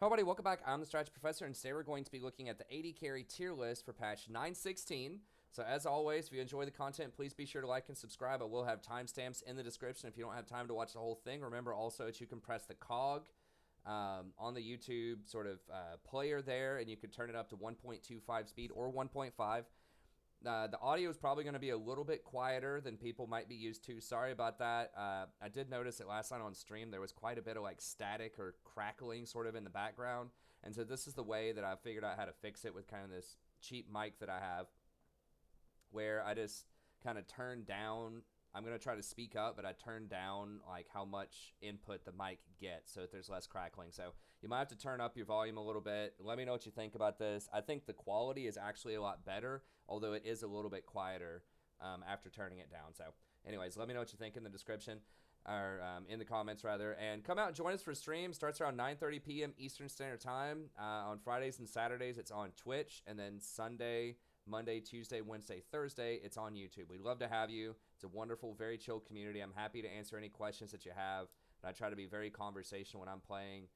Hello everybody, welcome back. I'm the Strategy Professor, and today we're going to be looking at the AD Carry tier list for patch 9.16. So as always, if you enjoy the content, please be sure to like and subscribe. I will have timestamps in the description if you don't have time to watch the whole thing. Remember also that you can press the cog on the YouTube sort of player there, and you can turn it up to 1.25 speed or 1.5. The audio is probably going to be a little bit quieter than people might be used to. Sorry about that. I did notice that last night on stream there was quite a bit of like static or crackling sort of in the background. And so this is the way that I figured out how to fix it with kind of this cheap mic that I have, where I just kind of turn down. I'm going to try to speak up, but I turn down like how much input the mic gets so that there's less crackling. So you might have to turn up your volume a little bit. Let me know what you think about this. I think the quality is actually a lot better, although it is a little bit quieter after turning it down. So anyways, let me know what you think in the description, or in the comments rather. And come out and join us for stream. Starts around 9:30 p.m. Eastern Standard Time. On Fridays and Saturdays, it's on Twitch. And then Sunday, Monday, Tuesday, Wednesday, Thursday, it's on YouTube. We'd love to have you. It's a wonderful, very chill community. I'm happy to answer any questions that you have. And I try to be very conversational when I'm playing,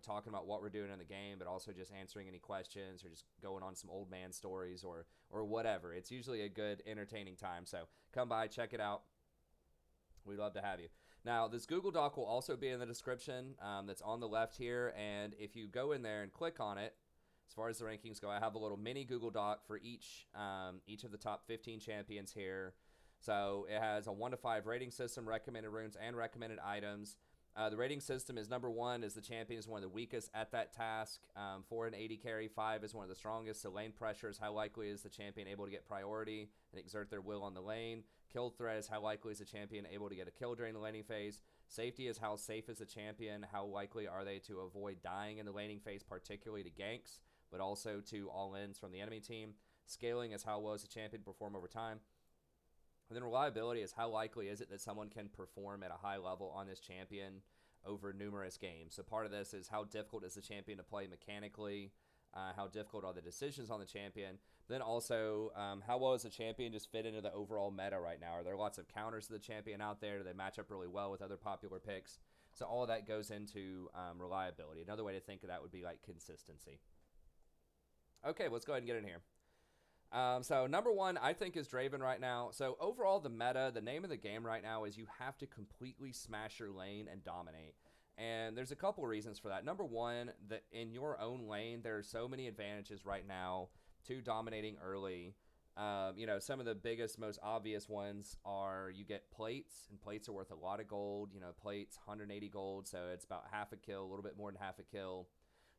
talking about what we're doing in the game, but also just answering any questions or just going on some old man stories or whatever. It's usually a good, entertaining time. So come by, check it out. We'd love to have you. Now, this Google Doc will also be in the description that's on the left here. And if you go in there and click on it, as far as the rankings go, I have a little mini Google Doc for each of the top 15 champions here. So it has a 1 to 5 rating system, recommended runes, and recommended items. The rating system is number 1 is the champion is one of the weakest at that task. 4 an AD carry, 5 is one of the strongest. So lane pressure is how likely is the champion able to get priority and exert their will on the lane. Kill threat is how likely is the champion able to get a kill during the laning phase. Safety is how safe is the champion, how likely are they to avoid dying in the laning phase, particularly to ganks, but also to all-ins from the enemy team. Scaling is how well does the champion perform over time. And then reliability is how likely is it that someone can perform at a high level on this champion over numerous games. So part of this is how difficult is the champion to play mechanically, how difficult are the decisions on the champion. Then also, how well does the champion just fit into the overall meta right now? Are there lots of counters to the champion out there? Do they match up really well with other popular picks? So all of that goes into reliability. Another way to think of that would be like consistency. Okay, let's go ahead and get in here. So number 1, I think, is Draven right now. So overall, the meta, the name of the game right now is you have to completely smash your lane and dominate. And there's a couple of reasons for that. Number 1, that in your own lane, there are so many advantages right now to dominating early. Some of the biggest, most obvious ones are you get plates, and plates are worth a lot of gold. Plates, 180 gold, so it's about half a kill, a little bit more than half a kill.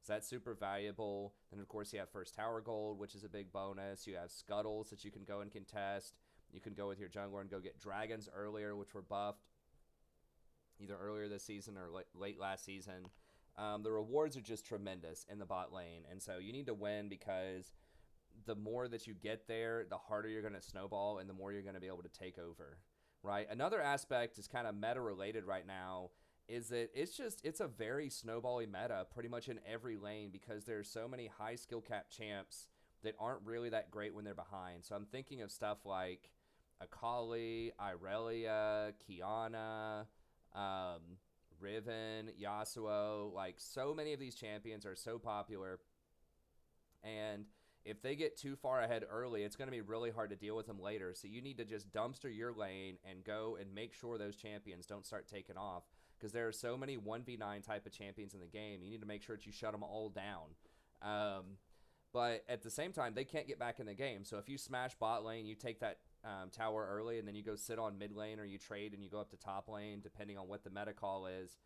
So that's super valuable. Then, of course, you have first tower gold, which is a big bonus. You have scuttles that you can go and contest. You can go with your jungler and go get dragons earlier, which were buffed either earlier this season or late last season. The rewards are just tremendous in the bot lane. And so you need to win because the more that you get there, the harder you're going to snowball and the more you're going to be able to take over, right? Another aspect is kind of meta-related right now is that it's a very snowbally meta pretty much in every lane because there's so many high skill cap champs that aren't really that great when they're behind. So I'm thinking of stuff like Akali, Irelia, Kiana, Riven, Yasuo. Like, so many of these champions are so popular, and if they get too far ahead early, it's going to be really hard to deal with them later. So you need to just dumpster your lane and go and make sure those champions don't start taking off, because there are so many 1v9 type of champions in the game. You need to make sure that you shut them all down. But at the same time, they can't get back in the game. So if you smash bot lane, you take that tower early, and then you go sit on mid lane, or you trade and you go up to top lane, depending on what the meta call is,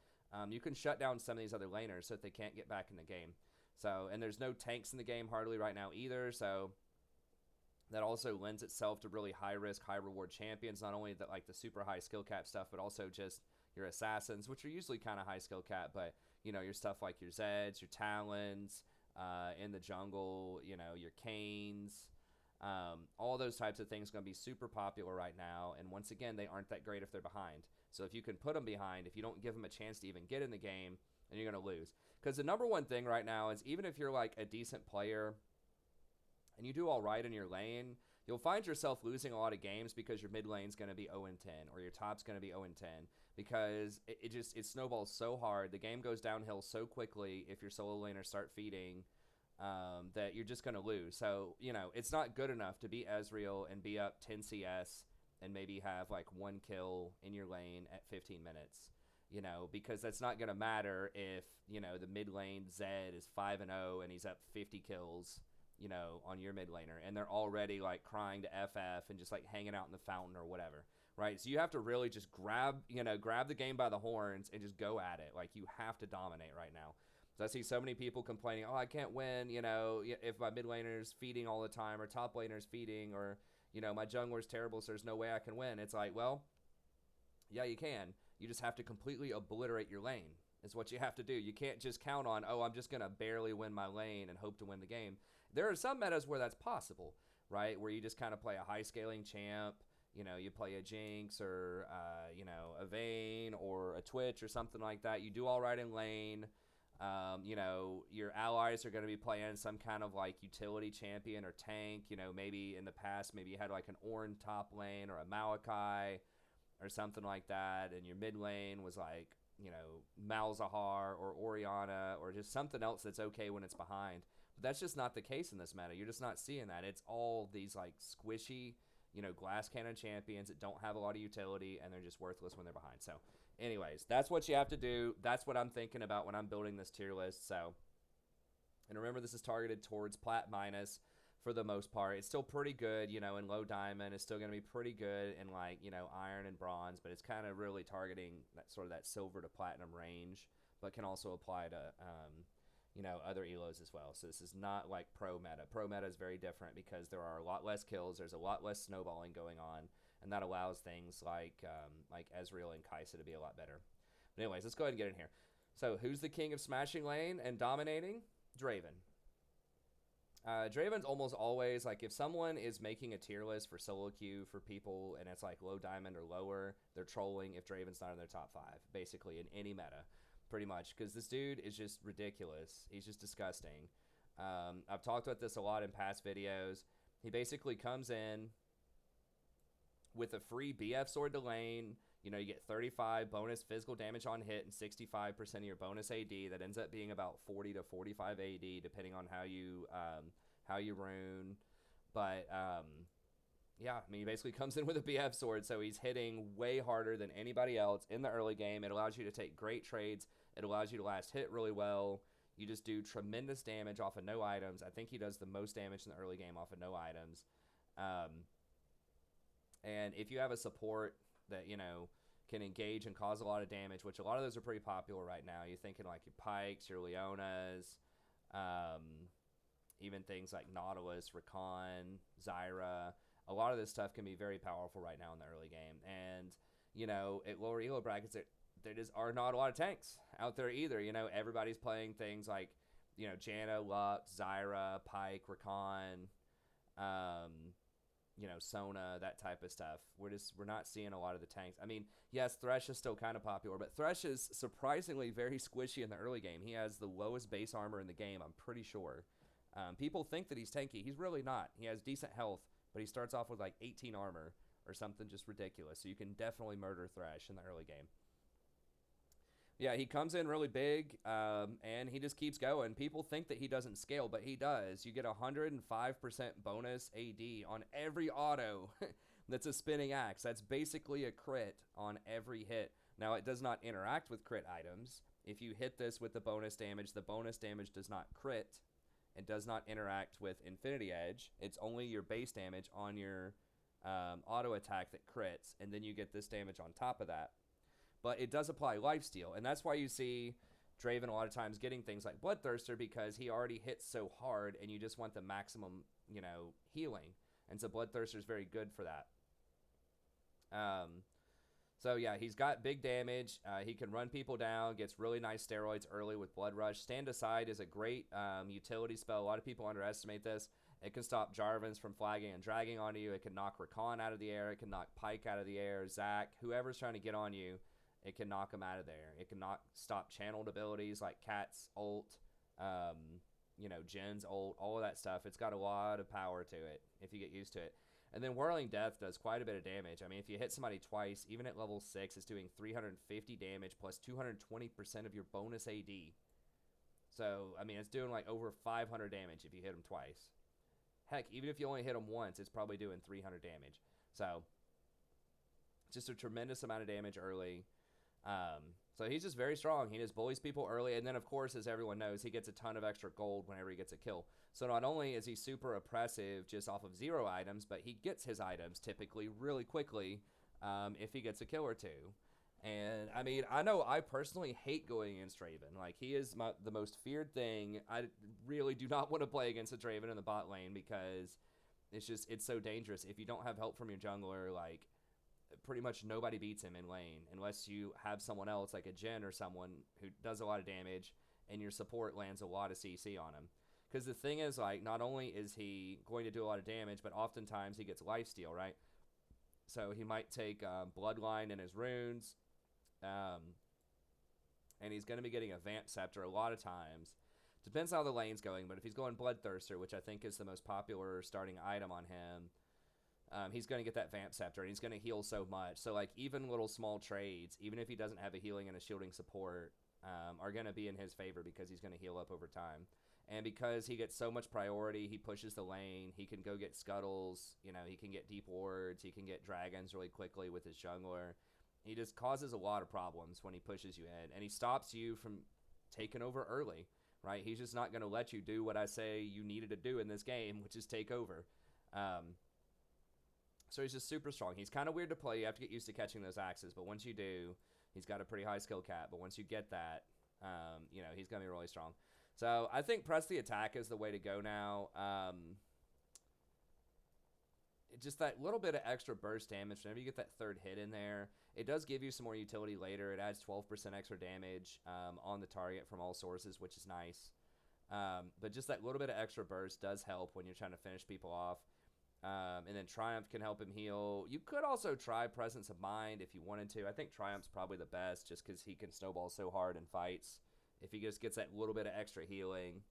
you can shut down some of these other laners so that they can't get back in the game. So, and there's no tanks in the game hardly right now either, so that also lends itself to really high risk, high reward champions, not only that, like the super high skill cap stuff, but also just your assassins, which are usually kind of high skill cap, but your stuff like your Zeds, your Talons, in the jungle, your Canes, all those types of things are going to be super popular right now. And once again, they aren't that great if they're behind. So if you can put them behind, if you don't give them a chance to even get in the game, then you're going to lose. Because the number 1 thing right now is, even if you're like a decent player and you do all right in your lane, you'll find yourself losing a lot of games because your mid lane's going to be 0-10 or your top's going to be 0-10 because it snowballs so hard. The game goes downhill so quickly if your solo laners start feeding that you're just going to lose. So, you know, it's not good enough to beat Ezreal and be up 10 CS and maybe have like 1 kill in your lane at 15 minutes, you know, because that's not going to matter if, you know, the mid lane Zed is 5-0 and he's up 50 kills, you know, on your mid laner, and they're already like crying to FF and just like hanging out in the fountain or whatever, right? So you have to really just grab the game by the horns and just go at it. Like, you have to dominate right now. So I see so many people complaining, oh, I can't win, you know, if my mid laner's feeding all the time or top laner's feeding, or, you know, my jungler's terrible, so there's no way I can win. It's like, well, yeah, you can. You just have to completely obliterate your lane is what you have to do. You can't just count on, oh, I'm just going to barely win my lane and hope to win the game. There are some metas where that's possible, right? Where you just kind of play a high scaling champ, you know, you play a Jinx or, you know, a Vayne or a Twitch or something like that. You do all right in lane. You know, your allies are going to be playing some kind of like utility champion or tank. You know, maybe in the past, maybe you had like an Ornn top lane or a Maokai or something like that, and your mid lane was like, you know, Malzahar or Orianna or just something else that's okay when it's behind. But that's just not the case in this meta. You're just not seeing that. It's all these like squishy, you know, glass cannon champions that don't have a lot of utility, and they're just worthless when they're behind. So anyways, that's what you have to do. That's what I'm thinking about when I'm building this tier list. So, and remember, this is targeted towards plat minus for the most part. It's still pretty good, you know, in low diamond. It's still going to be pretty good in like, you know, iron and bronze, but it's kind of really targeting that sort of that silver to platinum range, but can also apply to, you know, other elos as well. So this is not like pro meta. Pro meta is very different because there are a lot less kills. There's a lot less snowballing going on, and that allows things like Ezreal and Xayah to be a lot better. But anyways, let's go ahead and get in here. So who's the king of smashing lane and dominating? Draven. Draven's almost always, like, if someone is making a tier list for solo queue for people and it's like low diamond or lower, they're trolling if Draven's not in their top 5, basically in any meta, pretty much, because this dude is just ridiculous. He's just disgusting. I've talked about this a lot in past videos. He basically comes in with a free BF sword to lane. You know, you get 35 bonus physical damage on hit and 65% of your bonus AD. That ends up being about 40 to 45 AD, depending on how you rune. But yeah, I mean, he basically comes in with a BF sword, so he's hitting way harder than anybody else in the early game. It allows you to take great trades. It allows you to last hit really well. You just do tremendous damage off of no items. I think he does the most damage in the early game off of no items. And if you have a support that, you know, can engage and cause a lot of damage, which a lot of those are pretty popular right now. You're thinking like your Pikes, your Leonas, even things like Nautilus, Rakan, Xayah. A lot of this stuff can be very powerful right now in the early game. And, you know, at lower elo brackets, there just are not a lot of tanks out there either. You know, everybody's playing things like, you know, Janna, Lux, Xayah, Pyke, Rakan, you know, Sona, that type of stuff. We're not seeing a lot of the tanks. I mean, yes, Thresh is still kind of popular, but Thresh is surprisingly very squishy in the early game. He has the lowest base armor in the game, I'm pretty sure. People think that he's tanky. He's really not. He has decent health, but he starts off with like 18 armor or something just ridiculous. So you can definitely murder Thresh in the early game. Yeah, he comes in really big, and he just keeps going. People think that he doesn't scale, but he does. You get 105% bonus AD on every auto that's a spinning axe. That's basically a crit on every hit. Now, it does not interact with crit items. If you hit this with the bonus damage does not crit. It does not interact with Infinity Edge. It's only your base damage on your auto attack that crits, and then you get this damage on top of that. But it does apply lifesteal, and that's why you see Draven a lot of times getting things like Bloodthirster, because he already hits so hard, and you just want the maximum, you know, healing. And so Bloodthirster is very good for that. So yeah, he's got big damage. He can run people down, gets really nice steroids early with Blood Rush. Stand Aside is a great utility spell. A lot of people underestimate this. It can stop Jarvans from flagging and dragging onto you. It can knock Rakan out of the air. It can knock Pyke out of the air. Zac, whoever's trying to get on you, it can knock them out of there. It can stop channeled abilities like Cat's ult, you know, Jhin's ult, all of that stuff. It's got a lot of power to it if you get used to it. And then Whirling Death does quite a bit of damage. I mean, if you hit somebody twice, even at level 6, it's doing 350 damage plus 220% of your bonus AD. So, I mean, it's doing like over 500 damage if you hit them twice. Heck, even if you only hit them once, it's probably doing 300 damage. So, just a tremendous amount of damage early. So he's just very strong. He just bullies people early. And then, of course, as everyone knows, he gets a ton of extra gold whenever he gets a kill. So not only is he super oppressive just off of 0 items, but he gets his items typically really quickly if he gets a kill or two. And, I mean, I know I personally hate going against Draven. Like, he is the most feared thing. I really do not want to play against a Draven in the bot lane because it's so dangerous. If you don't have help from your jungler, like, pretty much nobody beats him in lane unless you have someone else like a Jhin or someone who does a lot of damage and your support lands a lot of CC on him. Because the thing is, like, not only is he going to do a lot of damage, but oftentimes he gets lifesteal, right? So he might take Bloodline in his runes, and he's going to be getting a Vamp Scepter a lot of times. Depends how the lane's going, but if he's going Bloodthirster, which I think is the most popular starting item on him, he's going to get that Vamp Scepter, and he's going to heal so much. So, like, even little small trades, even if he doesn't have a healing and a shielding support, are going to be in his favor because he's going to heal up over time. And because he gets so much priority, he pushes the lane. He can go get scuttles. You know, he can get deep wards. He can get dragons really quickly with his jungler. He just causes a lot of problems when he pushes you in. And he stops you from taking over early, right? He's just not going to let you do what I say you needed to do in this game, which is take over. So he's just super strong. He's kind of weird to play. You have to get used to catching those axes. But once you do, he's got a pretty high skill cap. But once you get that, you know, he's going to be really strong. So I think press the attack is the way to go now. Just that little bit of extra burst damage. Whenever you get that third hit in there, it does give you some more utility later. It adds 12% extra damage on the target from all sources, which is nice. But just that little bit of extra burst does help when you're trying to finish people off. And then Triumph can help him heal. You could also try Presence of Mind if you wanted to. I think Triumph's probably the best just because he can snowball so hard in fights. If he just gets that little bit of extra healing,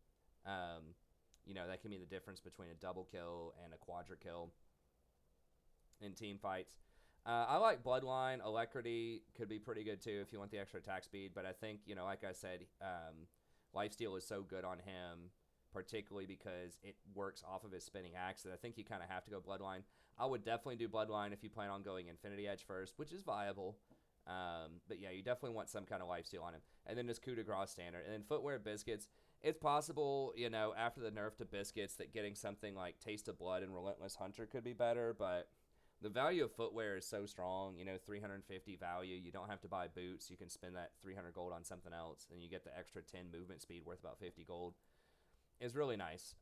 you know, that can be the difference between a double kill and a quadra kill in team fights. I like Bloodline. Alacrity could be pretty good too if you want the extra attack speed. But I think, you know, like I said, Lifesteal is so good on him, particularly because it works off of his spinning axe, that I think you kind of have to go Bloodline. I would definitely do Bloodline if you plan on going Infinity Edge first, which is viable. But yeah, you definitely want some kind of lifesteal on him. And then just coup de grace standard. And then Footwear Biscuits. It's possible, you know, after the nerf to Biscuits that getting something like Taste of Blood and Relentless Hunter could be better, but the value of Footwear is so strong. You know, 350 value. You don't have to buy boots. You can spend that 300 gold on something else, and you get the extra 10 movement speed worth about 50 gold. It's really nice.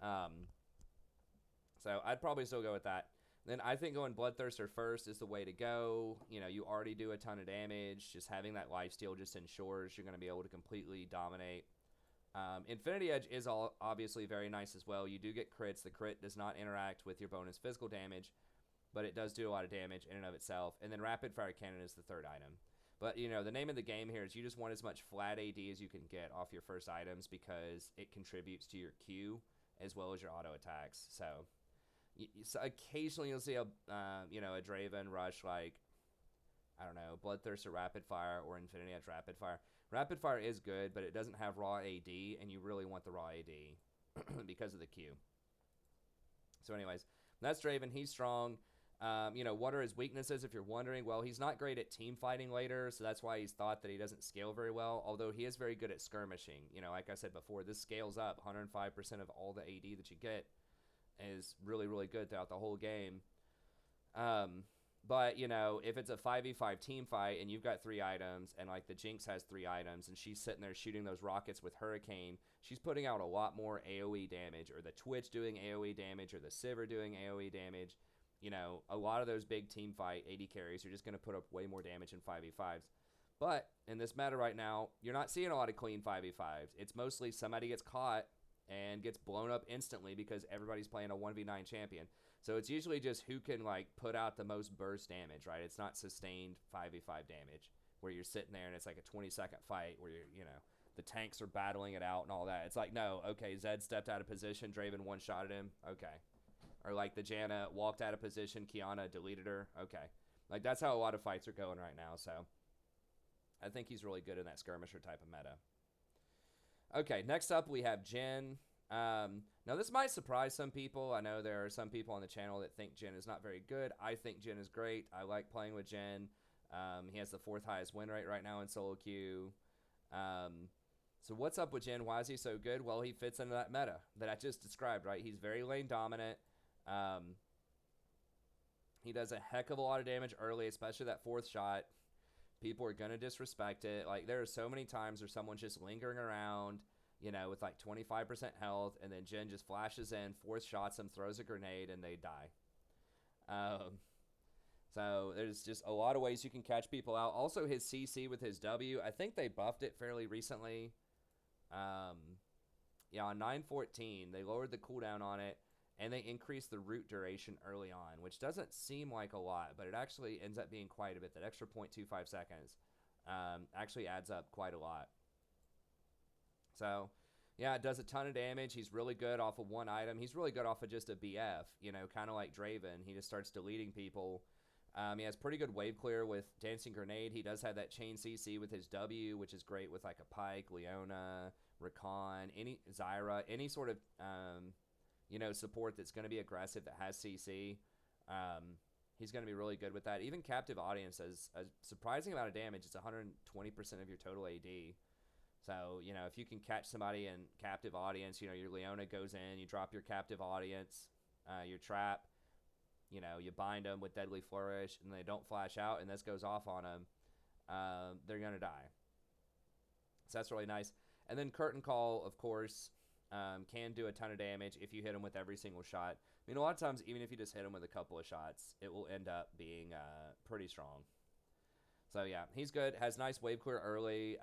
So I'd probably still go with that. Then I think going Bloodthirster first is the way to go. You know, you already do a ton of damage. Just having that lifesteal just ensures you're going to be able to completely dominate. Infinity Edge is obviously very nice as well. You do get crits. The crit does not interact with your bonus physical damage, but it does do a lot of damage in and of itself. And then Rapid Fire Cannon is the third item. But, you know, the name of the game here is you just want as much flat AD as you can get off your first items because it contributes to your Q as well as your auto attacks. So occasionally you'll see a Draven rush like, I don't know, Bloodthirster Rapid Fire or Infinity Edge Rapid Fire. Rapid Fire is good, but it doesn't have raw AD, and you really want the raw AD because of the Q. So anyways, that's Draven. He's strong. You know, what are his weaknesses if you're wondering? Well, he's not great at team fighting later, so that's why he's thought that he doesn't scale very well, although he is very good at skirmishing. You know, like I said before, this scales up. 105% of all the AD that you get is really, really good throughout the whole game. But, you know, if it's a 5v5 team fight and you've got 3 items and, like, the Jinx has 3 items and she's sitting there shooting those rockets with Hurricane, she's putting out a lot more AoE damage, or the Twitch doing AoE damage, or the Sivir doing AoE damage. You know, a lot of those big team fight AD carries are just going to put up way more damage in 5v5s. But in this meta right now, you're not seeing a lot of clean 5v5s. It's mostly somebody gets caught and gets blown up instantly because everybody's playing a 1v9 champion. So it's usually just who can, like, put out the most burst damage, right? It's not sustained 5v5 damage where you're sitting there and it's like a 20-second fight where you're, you know, the tanks are battling it out and all that. It's like, no, okay, Zed stepped out of position, Draven one-shotted him. Okay. Or like the Janna walked out of position, Kiana deleted her. Okay. Like that's how a lot of fights are going right now. So I think he's really good in that skirmisher type of meta. Okay, next up we have Jhin. Now this might surprise some people. I know there are some people on the channel that think Jhin is not very good. I think Jhin is great. I like playing with Jhin. He has the 4th highest win rate right now in solo queue. So what's up with Jhin? Why is he so good? Well, he fits into that meta that I just described, right? He's very lane dominant. He does a heck of a lot of damage early, especially that 4th shot. People are going to disrespect it. Like, there are so many times where someone's just lingering around, you know, with like 25% health, and then Jhin just flashes in, 4th shots him, throws a grenade, and they die. So there's just a lot of ways you can catch people out. Also, his CC with his W, I think they buffed it fairly recently. Yeah, on 9.14, they lowered the cooldown on it, and they increased the root duration early on, which doesn't seem like a lot, but it actually ends up being quite a bit. That extra 0.25 seconds actually adds up quite a lot. So, yeah, it does a ton of damage. He's really good off of one item. He's really good off of just a BF, you know, kind of like Draven. He just starts deleting people. He has pretty good wave clear with Dancing Grenade. He does have that chain CC with his W, which is great with like a Pyke, Leona, Rakan, any Xayah, any sort of you know, support that's going to be aggressive that has CC. He's going to be really good with that. Even Captive Audience has a surprising amount of damage. It's 120% of your total AD. So, you know, if you can catch somebody in Captive Audience, you know, your Leona goes in, you drop your Captive Audience, your trap, you know, you bind them with Deadly Flourish, and they don't flash out, and this goes off on them, they're going to die. So that's really nice. And then Curtain Call, of course, can do a ton of damage if you hit them with every single shot. I mean, a lot of times, even if you just hit them with a couple of shots, it will end up being pretty strong. So, yeah, he's good. Has nice wave clear early.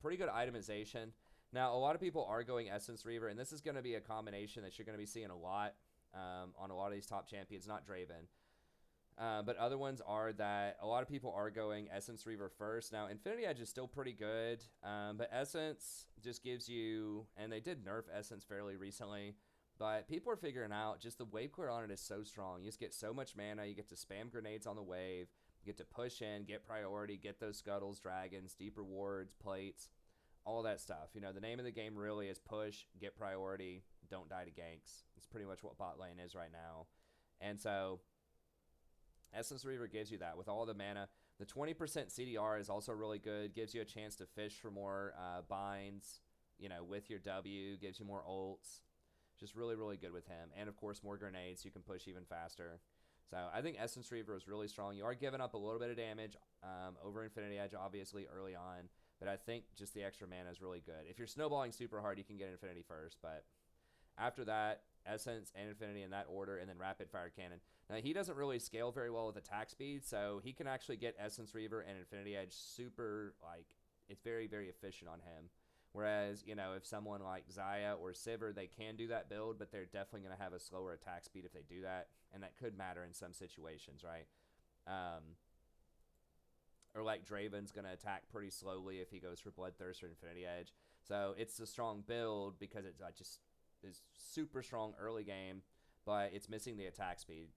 Pretty good itemization. Now, a lot of people are going Essence Reaver, and this is going to be a combination that you're going to be seeing a lot on a lot of these top champions, not Draven. But other ones are that a lot of people are going Essence Reaver first. Now, Infinity Edge is still pretty good, but Essence just gives you, and they did nerf Essence fairly recently, but people are figuring out just the wave clear on it is so strong. You just get so much mana. You get to spam grenades on the wave. You get to push in, get priority, get those scuttles, dragons, deep rewards, plates, all that stuff. You know, the name of the game really is push, get priority, don't die to ganks. It's pretty much what bot lane is right now. And so Essence Reaver gives you that with all the mana. The 20% CDR is also really good. Gives you a chance to fish for more binds, you know, with your W. Gives you more ults. Just really, really good with him. And, of course, more grenades. So you can push even faster. So I think Essence Reaver is really strong. You are giving up a little bit of damage over Infinity Edge, obviously, early on. But I think just the extra mana is really good. If you're snowballing super hard, you can get Infinity first. But after that, Essence and Infinity in that order, and then Rapid Fire Cannon. Now, he doesn't really scale very well with attack speed, so he can actually get Essence Reaver and Infinity Edge super, like, it's very, very efficient on him. Whereas, you know, if someone like Xayah or Sivir, they can do that build, but they're definitely going to have a slower attack speed if they do that, and that could matter in some situations, right? Or like Draven's going to attack pretty slowly if he goes for Bloodthirst or Infinity Edge. So it's a strong build because it just is super strong early game, but it's missing the attack speed.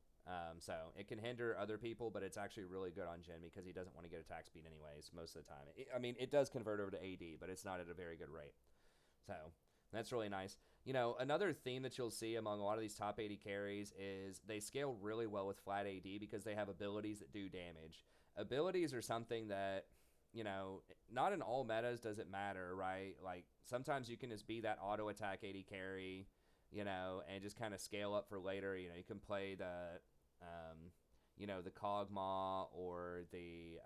So it can hinder other people, but it's actually really good on Jhin because he doesn't want to get attack speed anyways most of the time. I mean, it does convert over to AD, but it's not at a very good rate. So that's really nice. You know, another theme that you'll see among a lot of these top AD carries is they scale really well with flat AD because they have abilities that do damage. Abilities are something that, you know, not in all metas does it matter, right? Like, sometimes you can just be that auto attack AD carry, you know, and just kind of scale up for later. You know, you can play the, you know, the Kog'Maw or the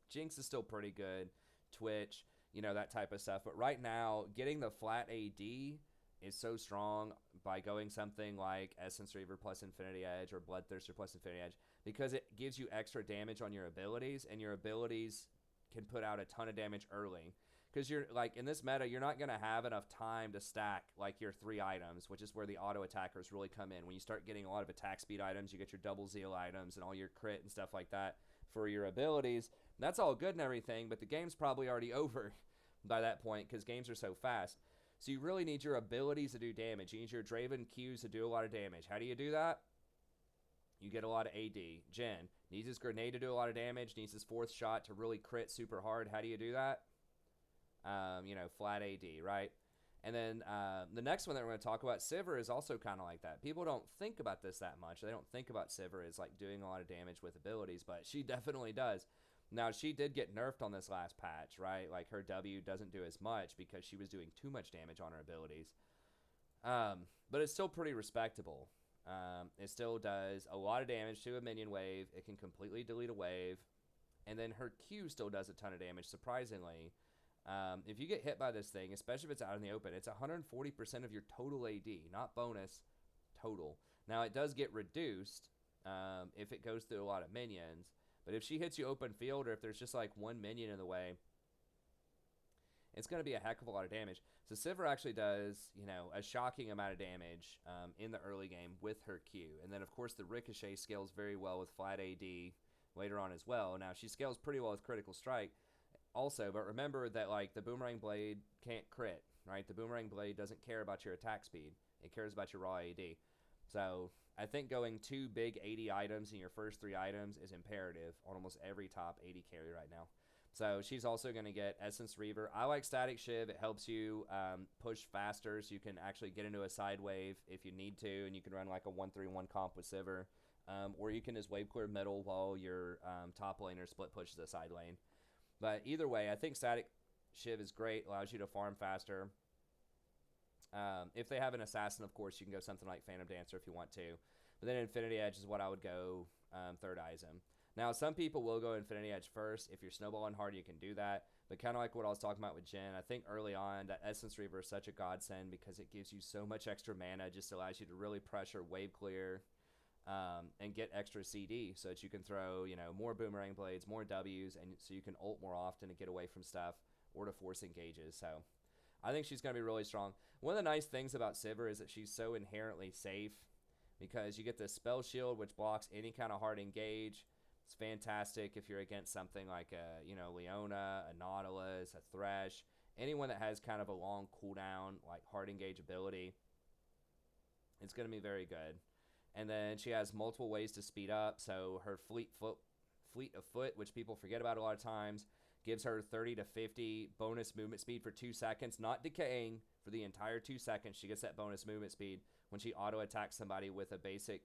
Jinx is still pretty good. Twitch, you know, that type of stuff. But right now, getting the flat AD is so strong by going something like Essence Reaver plus Infinity Edge or Bloodthirster plus Infinity Edge because it gives you extra damage on your abilities, and your abilities can put out a ton of damage early. Because you're like in this meta, you're not going to have enough time to stack like your 3 items, which is where the auto attackers really come in. When you start getting a lot of attack speed items, you get your double zeal items and all your crit and stuff like that for your abilities. That's all good and everything, but the game's probably already over by that point because games are so fast. So you really need your abilities to do damage. You need your Draven Qs to do a lot of damage. How do you do that? You get a lot of AD. Jhin needs his grenade to do a lot of damage, needs his 4th shot to really crit super hard. How do you do that? You know, flat AD, right? And then the next one that we're going to talk about, Sivir, is also kind of like that. People don't think about this that much. They don't think about Sivir as like doing a lot of damage with abilities, but she definitely does. Now, she did get nerfed on this last patch, right? Like, her W doesn't do as much because she was doing too much damage on her abilities. But it's still pretty respectable. It still does a lot of damage to a minion wave. It can completely delete a wave. And then her Q still does a ton of damage, surprisingly. If you get hit by this thing, especially if it's out in the open, it's 140% of your total AD, not bonus, total. Now, it does get reduced if it goes through a lot of minions. But if she hits you open field, or if there's just like one minion in the way, it's going to be a heck of a lot of damage. So Sivir actually does, you know, a shocking amount of damage in the early game with her Q. And then, of course, the Ricochet scales very well with flat AD later on as well. Now, she scales pretty well with Critical Strike also, but remember that, like, the Boomerang Blade can't crit, right? The Boomerang Blade doesn't care about your attack speed. It cares about your raw AD. So I think going 2 big AD items in your first 3 items is imperative on almost every top AD carry right now. So she's also going to get Essence Reaver. I like Static Shiv. It helps you push faster, so you can actually get into a side wave if you need to, and you can run like a 1-3-1 comp with Sivir. Or you can just wave clear middle while your top laner split pushes the side lane. But either way, I think Static Shiv is great. Allows you to farm faster. If they have an assassin, of course, you can go something like Phantom Dancer if you want to. But then Infinity Edge is what I would go third eyes him. Now, some people will go Infinity Edge first. If you're snowballing hard, you can do that. But kind of like what I was talking about with Jhin, I think early on that Essence Reaver is such a godsend because it gives you so much extra mana. Just allows you to really pressure wave clear and get extra CD so that you can throw, you know, more Boomerang Blades, more Ws, and so you can ult more often to get away from stuff or to force engages. So I think she's going to be really strong. One of the nice things about Sivir is that she's so inherently safe because you get this spell shield which blocks any kind of hard engage. It's fantastic if you're against something like a, you know, Leona, a Nautilus, a Thresh, anyone that has kind of a long cooldown, like hard engage ability. It's going to be very good. And then she has multiple ways to speed up. So her fleet of foot, which people forget about a lot of times, gives her 30 to 50 bonus movement speed for 2 seconds, not decaying for the entire 2 seconds. She gets that bonus movement speed when she auto attacks somebody with a basic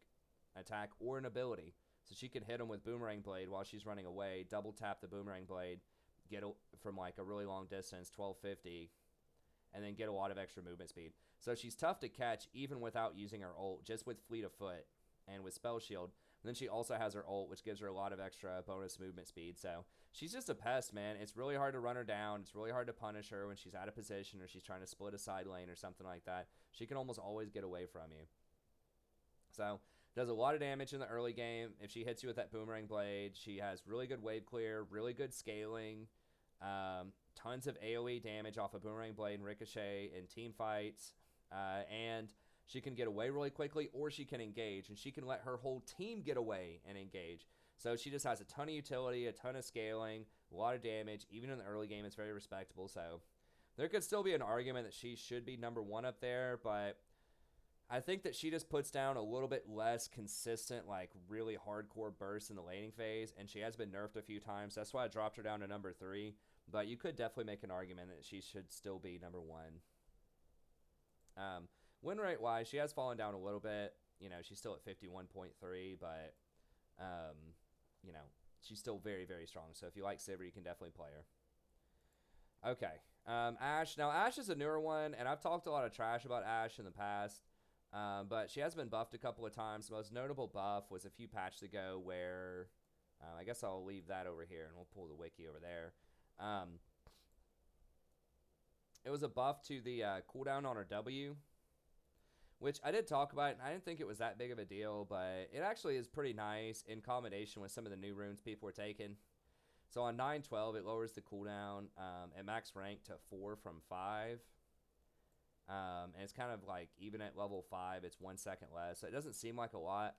attack or an ability. So she can hit them with Boomerang Blade while she's running away, double tap the Boomerang Blade, get from like a really long distance, 1250, and then get a lot of extra movement speed. So she's tough to catch even without using her ult, just with Fleet of Foot and with Spell Shield. And then she also has her ult, which gives her a lot of extra bonus movement speed. So she's just a pest, man. It's really hard to run her down. It's really hard to punish her when she's out of position or she's trying to split a side lane or something like that. She can almost always get away from you. So does a lot of damage in the early game. If she hits you with that Boomerang Blade, she has really good wave clear, really good scaling, tons of AoE damage off of Boomerang Blade and Ricochet in team fights, and she can get away really quickly, or she can engage, and she can let her whole team get away and engage. So she just has a ton of utility, a ton of scaling, a lot of damage. Even in the early game, it's very respectable. So there could still be an argument that she should be number 1 up there, but I think that she just puts down a little bit less consistent, like really hardcore bursts in the laning phase, and she has been nerfed a few times. That's why I dropped her down to number 3, but you could definitely make an argument that she should still be number 1. Win rate wise, she has fallen down a little bit. You know, she's still at 51.3, but you know, she's still very, very strong. So if you like Sivir, you can definitely play her. Okay, Ashe. Now Ashe is a newer one, and I've talked a lot of trash about Ashe in the past. But she has been buffed a couple of times. The most notable buff was a few patches ago where, I guess I'll leave that over here and we'll pull the wiki over there. It was a buff to the cooldown on her W, which I did talk about, and I didn't think it was that big of a deal, but it actually is pretty nice in combination with some of the new runes people were taking. So on 9.12, it lowers the cooldown at max rank to 4 from 5. And it's kind of like even at level 5, it's 1 second less. So it doesn't seem like a lot,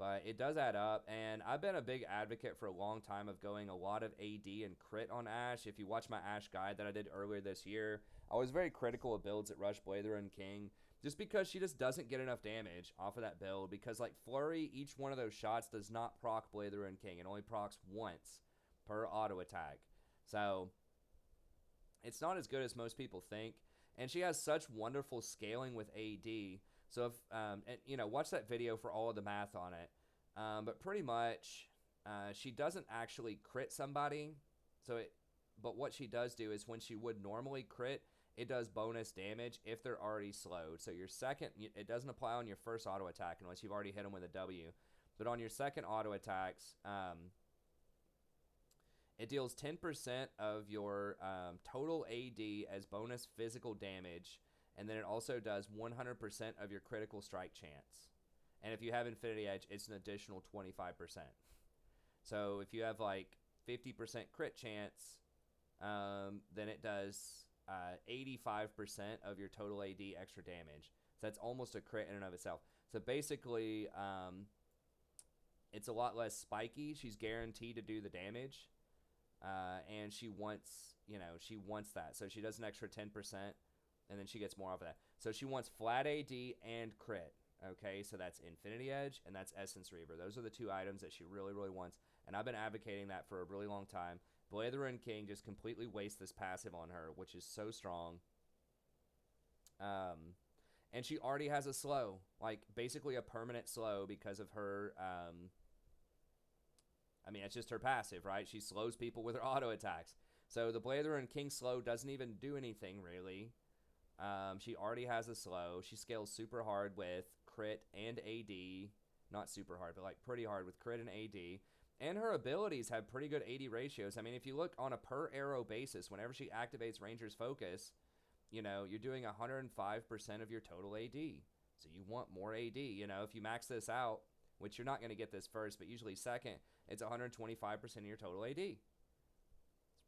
but it does add up. And I've been a big advocate for a long time of going a lot of AD and crit on Ashe. If you watch my Ashe guide that I did earlier this year, I was very critical of builds that rush Blather and King, just because she just doesn't get enough damage off of that build. Because like Flurry, each one of those shots does not proc Blather and King. It only procs once per auto attack. So it's not as good as most people think. And she has such wonderful scaling with AD. So if, and, you know, watch that video for all of the math on it. But pretty much, she doesn't actually crit somebody. But what she does do is when she would normally crit, it does bonus damage if they're already slowed. So your second, it doesn't apply on your first auto attack unless you've already hit them with a W. But on your second auto attacks, it deals 10% of your total AD as bonus physical damage. And then it also does 100% of your critical strike chance. And if you have Infinity Edge, it's an additional 25%. So if you have like 50% crit chance, then it does 85% of your total AD extra damage. So that's almost a crit in and of itself. So basically, it's a lot less spiky. She's guaranteed to do the damage. And she wants, you know, she wants that. So she does an extra 10%, and then she gets more off of that. So she wants flat AD and crit. Okay, so that's Infinity Edge, and that's Essence Reaver. Those are the two items that she really, really wants. And I've been advocating that for a really long time. Blather and King just completely waste this passive on her, which is so strong. And she already has a slow, like basically a permanent slow because of her, I mean, it's just her passive, right? She slows people with her auto attacks. So the Blather and King slow doesn't even do anything, really. She already has a slow. She scales super hard with crit and AD. Not super hard, but like pretty hard with crit and AD. And her abilities have pretty good AD ratios. I mean, if you look on a per arrow basis, whenever she activates Ranger's Focus, you know, you're doing 105% of your total AD. So you want more AD. You know, if you max this out, which you're not going to get this first, but usually second, it's 125% of your total AD. It's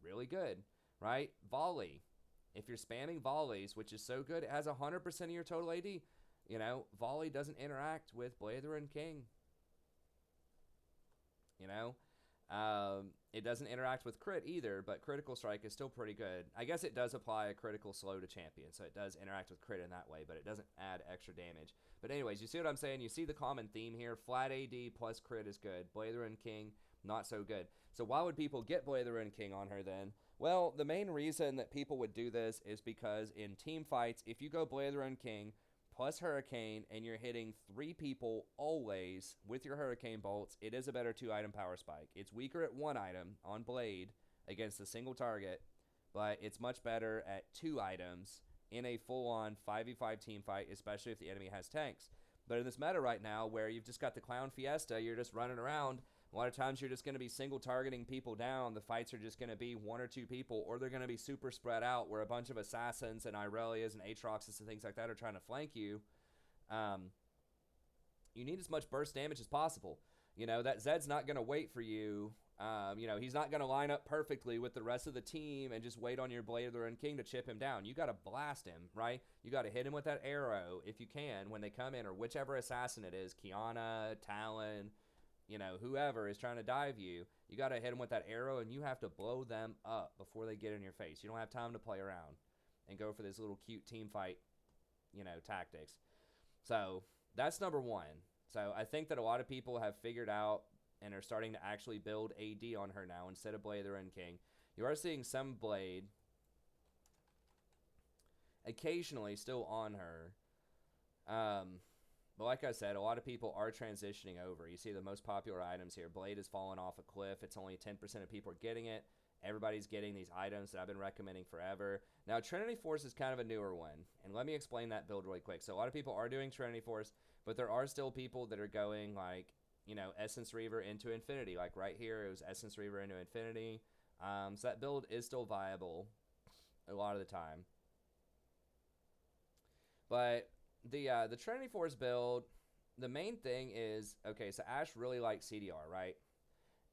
really good, right? Volley. If you're spamming volleys, which is so good, it has 100% of your total AD. You know, volley doesn't interact with Blather and King. You know, it doesn't interact with crit either, but critical strike is still pretty good. I guess it does apply a critical slow to champion, so it does interact with crit in that way, but it doesn't add extra damage. But anyways, you see what I'm saying? You see the common theme here. Flat AD plus crit is good. Blather and King, not so good. So why would people get Blather and King on her then? Well, the main reason that people would do this is because in team fights, if you go Blather and King plus Hurricane and you're hitting 3 people always with your Hurricane bolts, it is a better 2-item power spike. It's weaker at 1 item on Blade against a single target, but it's much better at 2 items in a full-on 5v5 team fight, especially if the enemy has tanks. But in this meta right now, where you've just got the Clown Fiesta, you're just running around, a lot of times you're just going to be single targeting people down. The fights are just going to be 1 or 2 people, or they're going to be super spread out where a bunch of Assassins and Irelias and Aatroxes and things like that are trying to flank you. You need as much burst damage as possible. You know, that Zed's not going to wait for you. You know, he's not going to line up perfectly with the rest of the team and just wait on your Blather and King to chip him down. You got to blast him, right? You got to hit him with that arrow if you can when they come in, or whichever assassin it is, Kiana, Talon, you know, whoever is trying to dive you. You got to hit them with that arrow, and you have to blow them up before they get in your face. You don't have time to play around and go for this little cute team fight, you know, tactics. So that's number 1. So I think that a lot of people have figured out and are starting to actually build AD on her now instead of Blather and King. You are seeing some Blade occasionally still on her. But like I said, a lot of people are transitioning over. You see the most popular items here. Blade has fallen off a cliff. It's only 10% of people are getting it. Everybody's getting these items that I've been recommending forever. Now, Trinity Force is kind of a newer one. And let me explain that build really quick. So a lot of people are doing Trinity Force, but there are still people that are going like, you know, Essence Reaver into Infinity. Like right here, it was Essence Reaver into Infinity. So that build is still viable a lot of the time. But the Trinity Force build, the main thing is, okay, so Ashe really likes CDR, right?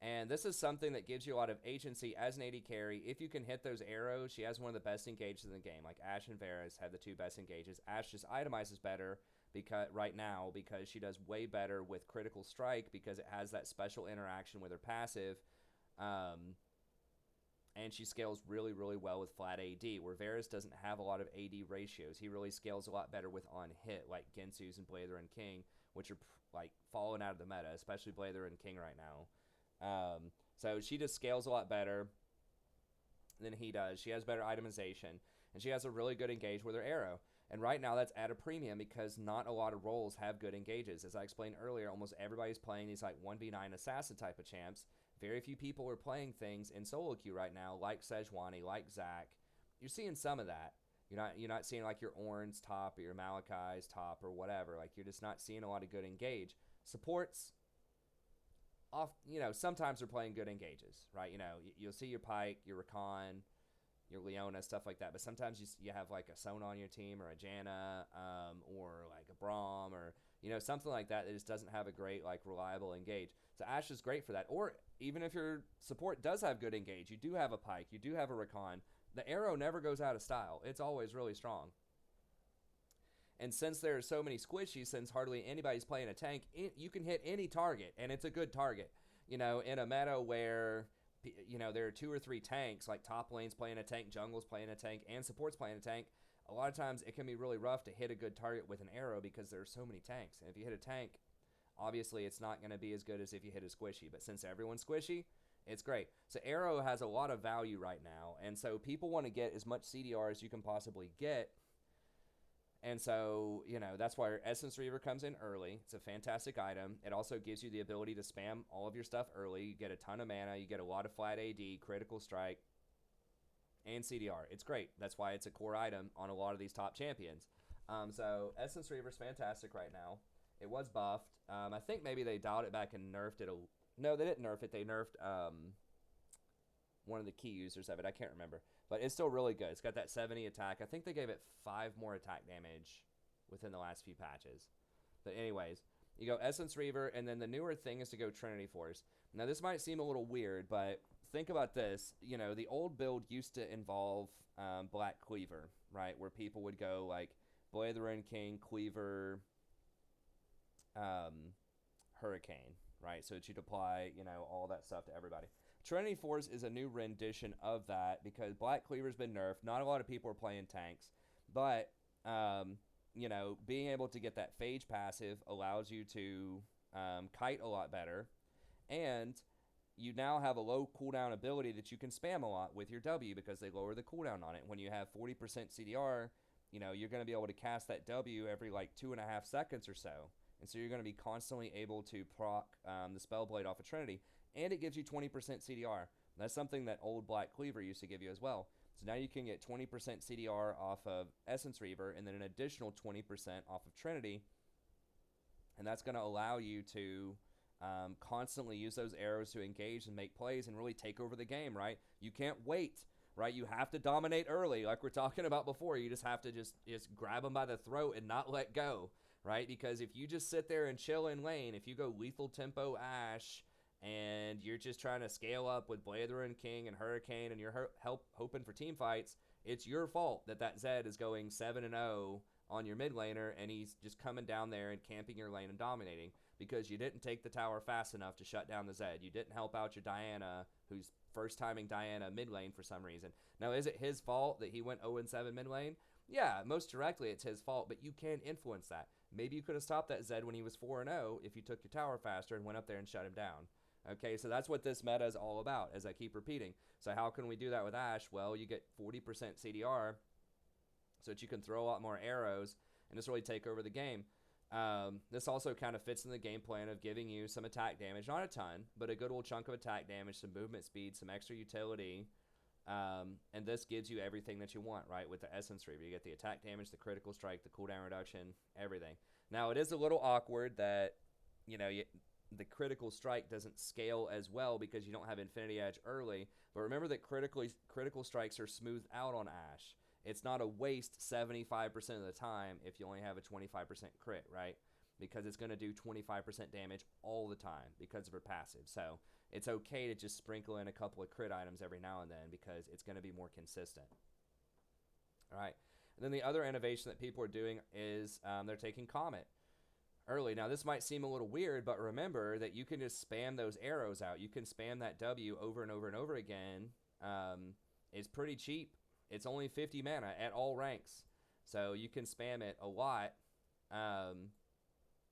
And this is something that gives you a lot of agency as an AD carry. If you can hit those arrows, she has one of the best engages in the game. Like Ashe and Varus have the 2 best engages. Ashe just itemizes better because right now because she does way better with critical strike because it has that special interaction with her passive. And she scales really, really well with flat AD, where Varus doesn't have a lot of AD ratios. He really scales a lot better with on hit, like Gensu's and Blather and King, which are like falling out of the meta, especially Blather and King right now. So she just scales a lot better than he does. She has better itemization, and she has a really good engage with her arrow. And right now that's at a premium because not a lot of roles have good engages. As I explained earlier, almost everybody's playing these like 1v9 assassin type of champs. Very few people are playing things in solo queue right now, like Sejuani, like Zac. You're seeing some of that. You're not seeing like your Ornn's top or your Malachi's top or whatever. Like you're just not seeing a lot of good engage. Supports, sometimes they're playing good engages, right? You'll see your Pyke, your Rakan, your Leona, stuff like that. But sometimes you have like a Sona on your team or a Janna or like a Braum or something like that that just doesn't have a great like reliable engage. So Ashe is great for that. Or even if your support does have good engage, you do have a Pyke, you do have a Rakan, the arrow never goes out of style. It's always really strong. And since there are so many squishies, since hardly anybody's playing a tank, you can hit any target, and it's a good target. In a meta where there are 2 or 3 tanks, like top lane's playing a tank, jungle's playing a tank, and support's playing a tank, a lot of times it can be really rough to hit a good target with an arrow because there are so many tanks. And if you hit a tank, obviously it's not going to be as good as if you hit a squishy. But since everyone's squishy, it's great. So arrow has a lot of value right now. And so people want to get as much CDR as you can possibly get. And so, that's why Essence Reaver comes in early. It's a fantastic item. It also gives you the ability to spam all of your stuff early. You get a ton of mana. You get a lot of flat AD, critical strike, and CDR. It's great. That's why it's a core item on a lot of these top champions. So Essence Reaver's fantastic right now. It was buffed. I think maybe they dialed it back and nerfed it. No, they didn't nerf it. They nerfed one of the key users of it. I can't remember. But it's still really good. It's got that 70 attack. I think they gave it 5 more attack damage within the last few patches. But anyways, you go Essence Reaver, and then the newer thing is to go Trinity Force. Now, this might seem a little weird, but think about this. The old build used to involve Black Cleaver, right? Where people would go like Blather King, Cleaver, Hurricane, right? So that you'd apply, all that stuff to everybody. Trinity Force is a new rendition of that because Black Cleaver's been nerfed. Not a lot of people are playing tanks, but being able to get that Phage passive allows you to kite a lot better, and you now have a low cooldown ability that you can spam a lot with your W because they lower the cooldown on it. When you have 40% CDR, you're going to be able to cast that W every like 2.5 seconds or so, and so you're going to be constantly able to proc the Spellblade off of Trinity. And it gives you 20% CDR. That's something that old Black Cleaver used to give you as well. So now you can get 20% CDR off of Essence Reaver and then an additional 20% off of Trinity. And that's going to allow you to constantly use those arrows to engage and make plays and really take over the game, right? You can't wait, right? You have to dominate early like we're talking about before. You just have to just grab them by the throat and not let go, right? Because if you just sit there and chill in lane, if you go lethal tempo Ashe, and you're just trying to scale up with Blather and King and Hurricane and you're hoping for team fights, it's your fault that Zed is going 7-0 on your mid laner and he's just coming down there and camping your lane and dominating because you didn't take the tower fast enough to shut down the Zed. You didn't help out your Diana, who's first timing Diana mid lane for some reason. Now, is it his fault that he went 0-7 mid lane? Yeah, most directly it's his fault, but you can influence that. Maybe you could have stopped that Zed when he was 4-0 if you took your tower faster and went up there and shut him down. Okay, so that's what this meta is all about, as I keep repeating. So how can we do that with Ashe? Well, you get 40% CDR so that you can throw a lot more arrows and just really take over the game. This also kind of fits in the game plan of giving you some attack damage. Not a ton, but a good old chunk of attack damage, some movement speed, some extra utility. And this gives you everything that you want, right, with the Essence Reaver. You get the attack damage, the critical strike, the cooldown reduction, everything. Now, it is a little awkward that, the critical strike doesn't scale as well because you don't have Infinity Edge early. But remember that critical strikes are smoothed out on Ashe. It's not a waste 75% of the time if you only have a 25% crit, right? because it's going to do 25% damage all the time because of her passive. So it's okay to just sprinkle in a couple of crit items every now and then because it's going to be more consistent. All right. And then the other innovation that people are doing is they're taking Comet early. Now, this might seem a little weird, but remember that you can just spam those arrows out. You can spam that W over and over and over again. It's pretty cheap. It's only 50 mana at all ranks. So you can spam it a lot.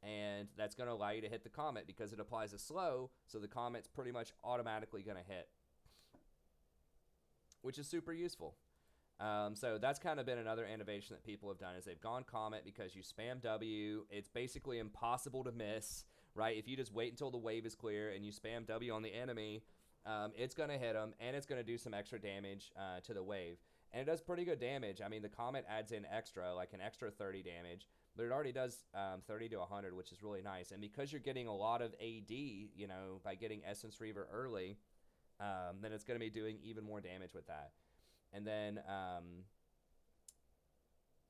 And that's going to allow you to hit the Comet because it applies a slow, so the Comet's pretty much automatically going to hit, which is super useful. So that's kind of been another innovation that people have done is they've gone Comet because you spam W. It's basically impossible to miss, right? If you just wait until the wave is clear and you spam W on the enemy, it's going to hit them, and it's going to do some extra damage to the wave. And it does pretty good damage. I mean, the Comet adds in extra, like an extra 30 damage. But it already does 30 to 100, which is really nice. And because you're getting a lot of AD, you know, by getting Essence Reaver early, then it's going to be doing even more damage with that. And then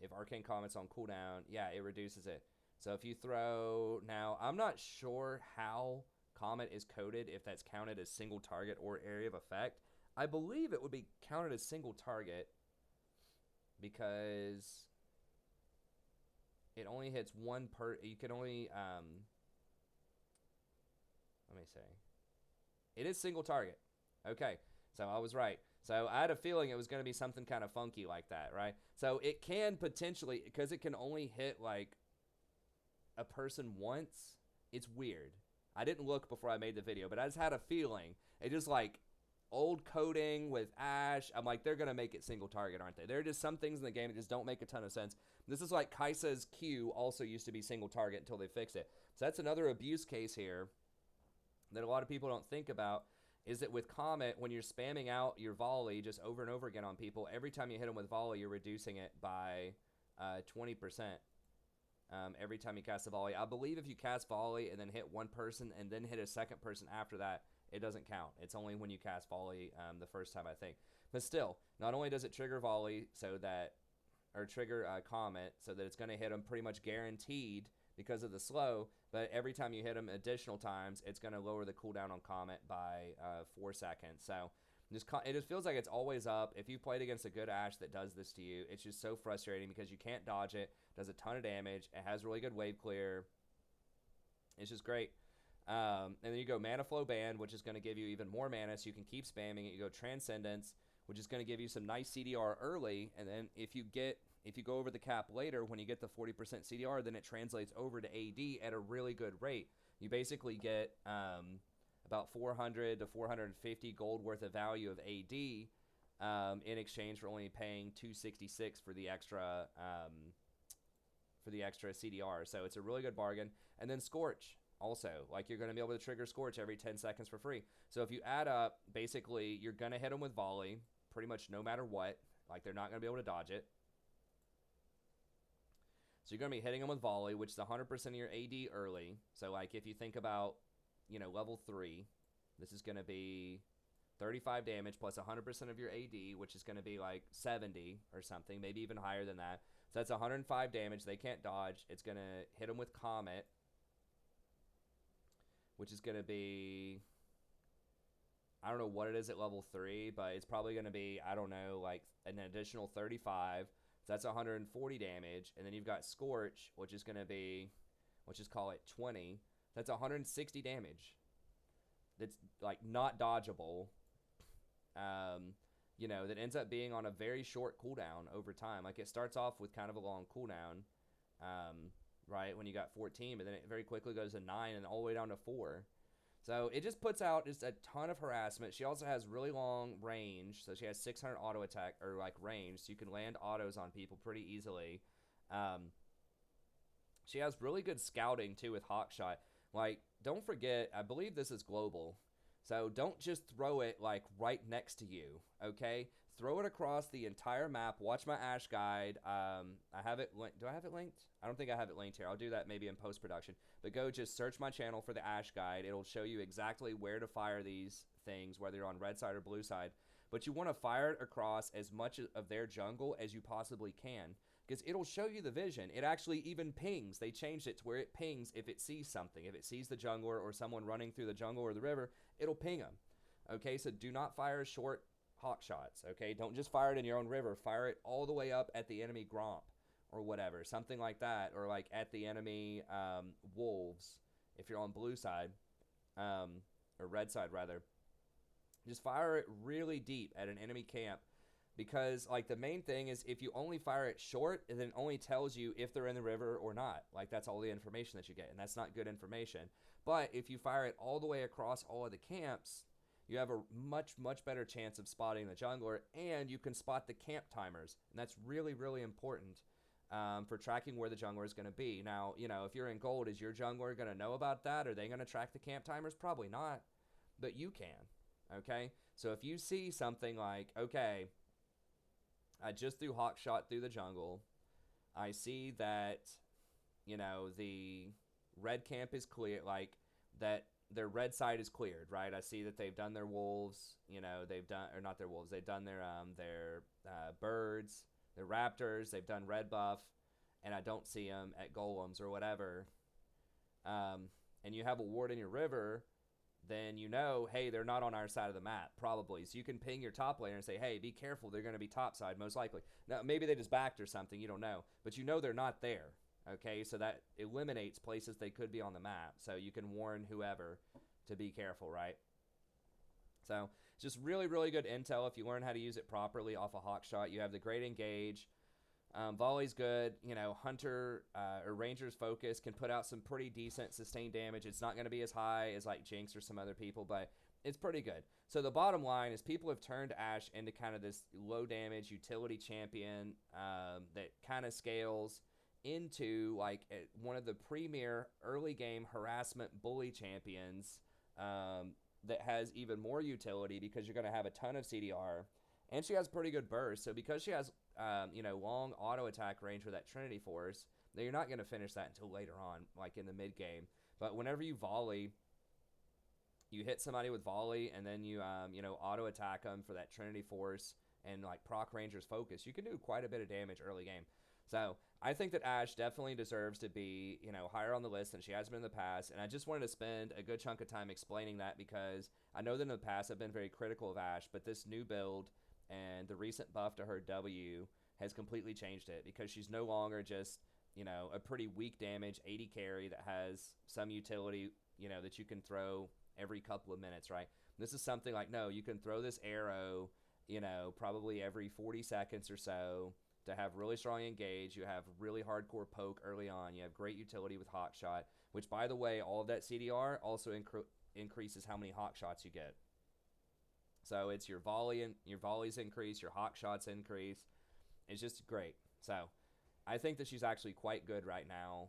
if Arcane Comet's on cooldown, yeah, it reduces it. So if you throw... Now, I'm not sure how Comet is coded, if that's counted as single target or area of effect. I believe it would be counted as single target because... it only hits one per... You can only... let me see. It is single target. Okay, so I was right. So I had a feeling it was going to be something kind of funky like that, right? So it can potentially... Because it can only hit, like, a person once, it's weird. I didn't look before I made the video, but I just had a feeling. It just, like... old coding with Ashe, I'm like, they're going to make it single target, aren't they? There are just some things in the game that just don't make a ton of sense. This is like Kai'Sa's Q also used to be single target until they fixed it. So that's another abuse case here that a lot of people don't think about, is that with Comet, when you're spamming out your volley just over and over again on people, every time you hit them with volley, you're reducing it by 20%. Every time you cast a volley. I believe if you cast volley and then hit one person and then hit a second person after that, it doesn't count. It's only when you cast volley the first time, I think. But still, not only does it trigger volley so that, or trigger Comet so that it's going to hit them pretty much guaranteed because of the slow, but every time you hit them additional times, it's going to lower the cooldown on Comet by 4 seconds. So it just feels like it's always up. If you played against a good Ashe that does this to you, it's just so frustrating because you can't dodge it. Does a ton of damage. It has really good wave clear. It's just great. And then you go Mana Flow Band, which is going to give you even more mana, so you can keep spamming it. You go Transcendence, which is going to give you some nice CDR early, and then if you go over the cap later, when you get the 40% CDR, then it translates over to AD at a really good rate. You basically get about 400 to 450 gold worth of value of AD in exchange for only paying 266 for the extra CDR. So it's a really good bargain. And then Scorch. Also, like, you're going to be able to trigger Scorch every 10 seconds for free. So if you add up, basically, you're going to hit them with volley pretty much no matter what. Like, they're not going to be able to dodge it. So you're going to be hitting them with volley, which is 100% of your AD early. So, like, if you think about, you know, level 3, this is going to be 35 damage plus 100% of your AD, which is going to be, like, 70 or something, maybe even higher than that. So that's 105 damage. They can't dodge. It's going to hit them with Comet, which is going to be, I don't know what it is at level 3, but it's probably going to be, I don't know, like an additional 35. So that's 140 damage. And then you've got Scorch, which is going to be, let's just call it 20. That's 160 damage. That's, like, not dodgeable. You know, that ends up being on a very short cooldown over time. Like, it starts off with kind of a long cooldown. Right, when you got 14, but then it very quickly goes to 9 and all the way down to 4. So it just puts out just a ton of harassment. She also has really long range, so she has 600 auto attack, or like range, so you can land autos on people pretty easily. She has really good scouting too with Hawkshot. Like, don't forget, I believe this is global, so don't just throw it like right next to you, okay? Throw it across the entire map. Watch my Ashe guide. I have it linked. Do I have it linked? I don't think I have it linked here. I'll do that maybe in post-production. But go just search my channel for the Ashe guide. It'll show you exactly where to fire these things, whether you're on red side or blue side. But you want to fire it across as much of their jungle as you possibly can. because it'll show you the vision. It actually even pings. They changed it to where it pings if it sees something. If it sees the jungler or someone running through the jungle or the river, it'll ping them. Okay, so do not fire short hawk shots. Okay, don't just fire it in your own river. Fire it all the way up at the enemy Gromp or whatever, something like that, or like at the enemy wolves if you're on blue side, or red side rather. Just fire it really deep at an enemy camp, because like the main thing is if you only fire it short, it then only tells you if they're in the river or not. Like that's all the information that you get, and that's not good information. But if you fire it all the way across all of the camps, you have a much better chance of spotting the jungler, and you can spot the camp timers, and that's really important for tracking where the jungler is going to be. Now, you know, if you're in gold, is your jungler going to know about that? Are they going to track the camp timers? Probably not, but you can. Okay, so if you see something like, okay, I just threw hawk shot through the jungle, I see that, you know, the red camp is clear, like that their red side is cleared, right? I see that they've done their wolves, you know, they've done, or not their wolves, they've done their birds, their raptors, they've done red buff, and I don't see them at golems or whatever, and you have a ward in your river, then you know, hey, they're not on our side of the map, probably. So you can ping your top laner and say, hey, be careful, they're going to be top side, most likely. Now, maybe they just backed or something, you don't know. But you know they're not there, okay? So that eliminates places they could be on the map. So you can warn whoever to be careful, right? So just really good intel if you learn how to use it properly off a hawk shot. You have the great engage. Volley's good. You know, Hunter or Ranger's focus can put out some pretty decent sustained damage. It's not going to be as high as like Jinx or some other people, but it's pretty good. So the bottom line is people have turned Ashe into kind of this low damage utility champion that kind of scales into like one of the premier early game harassment bully champions that has even more utility because you're going to have a ton of CDR. And she has pretty good burst. So because she has, you know, long auto attack range with that Trinity Force, then you're not going to finish that until later on, like in the mid game. But whenever you volley, you hit somebody with volley, and then you, you know, auto attack them for that Trinity Force and like proc Ranger's focus, you can do quite a bit of damage early game. So I think that Ashe definitely deserves to be, you know, higher on the list than she has been in the past. And I just wanted to spend a good chunk of time explaining that because I know that in the past I've been very critical of Ashe, but this new build and the recent buff to her W has completely changed it because she's no longer just, you know, a pretty weak damage 80 carry that has some utility, you know, that you can throw every couple of minutes, right? This is something like, no, you can throw this arrow, you know, probably every 40 seconds or so to have really strong engage. You have really hardcore poke early on. You have great utility with hawk shot, which by the way, all of that CDR also increases how many hawk shots you get. So it's your volley and your volleys increase, your hawk shots increase. It's just great. So I think that she's actually quite good right now.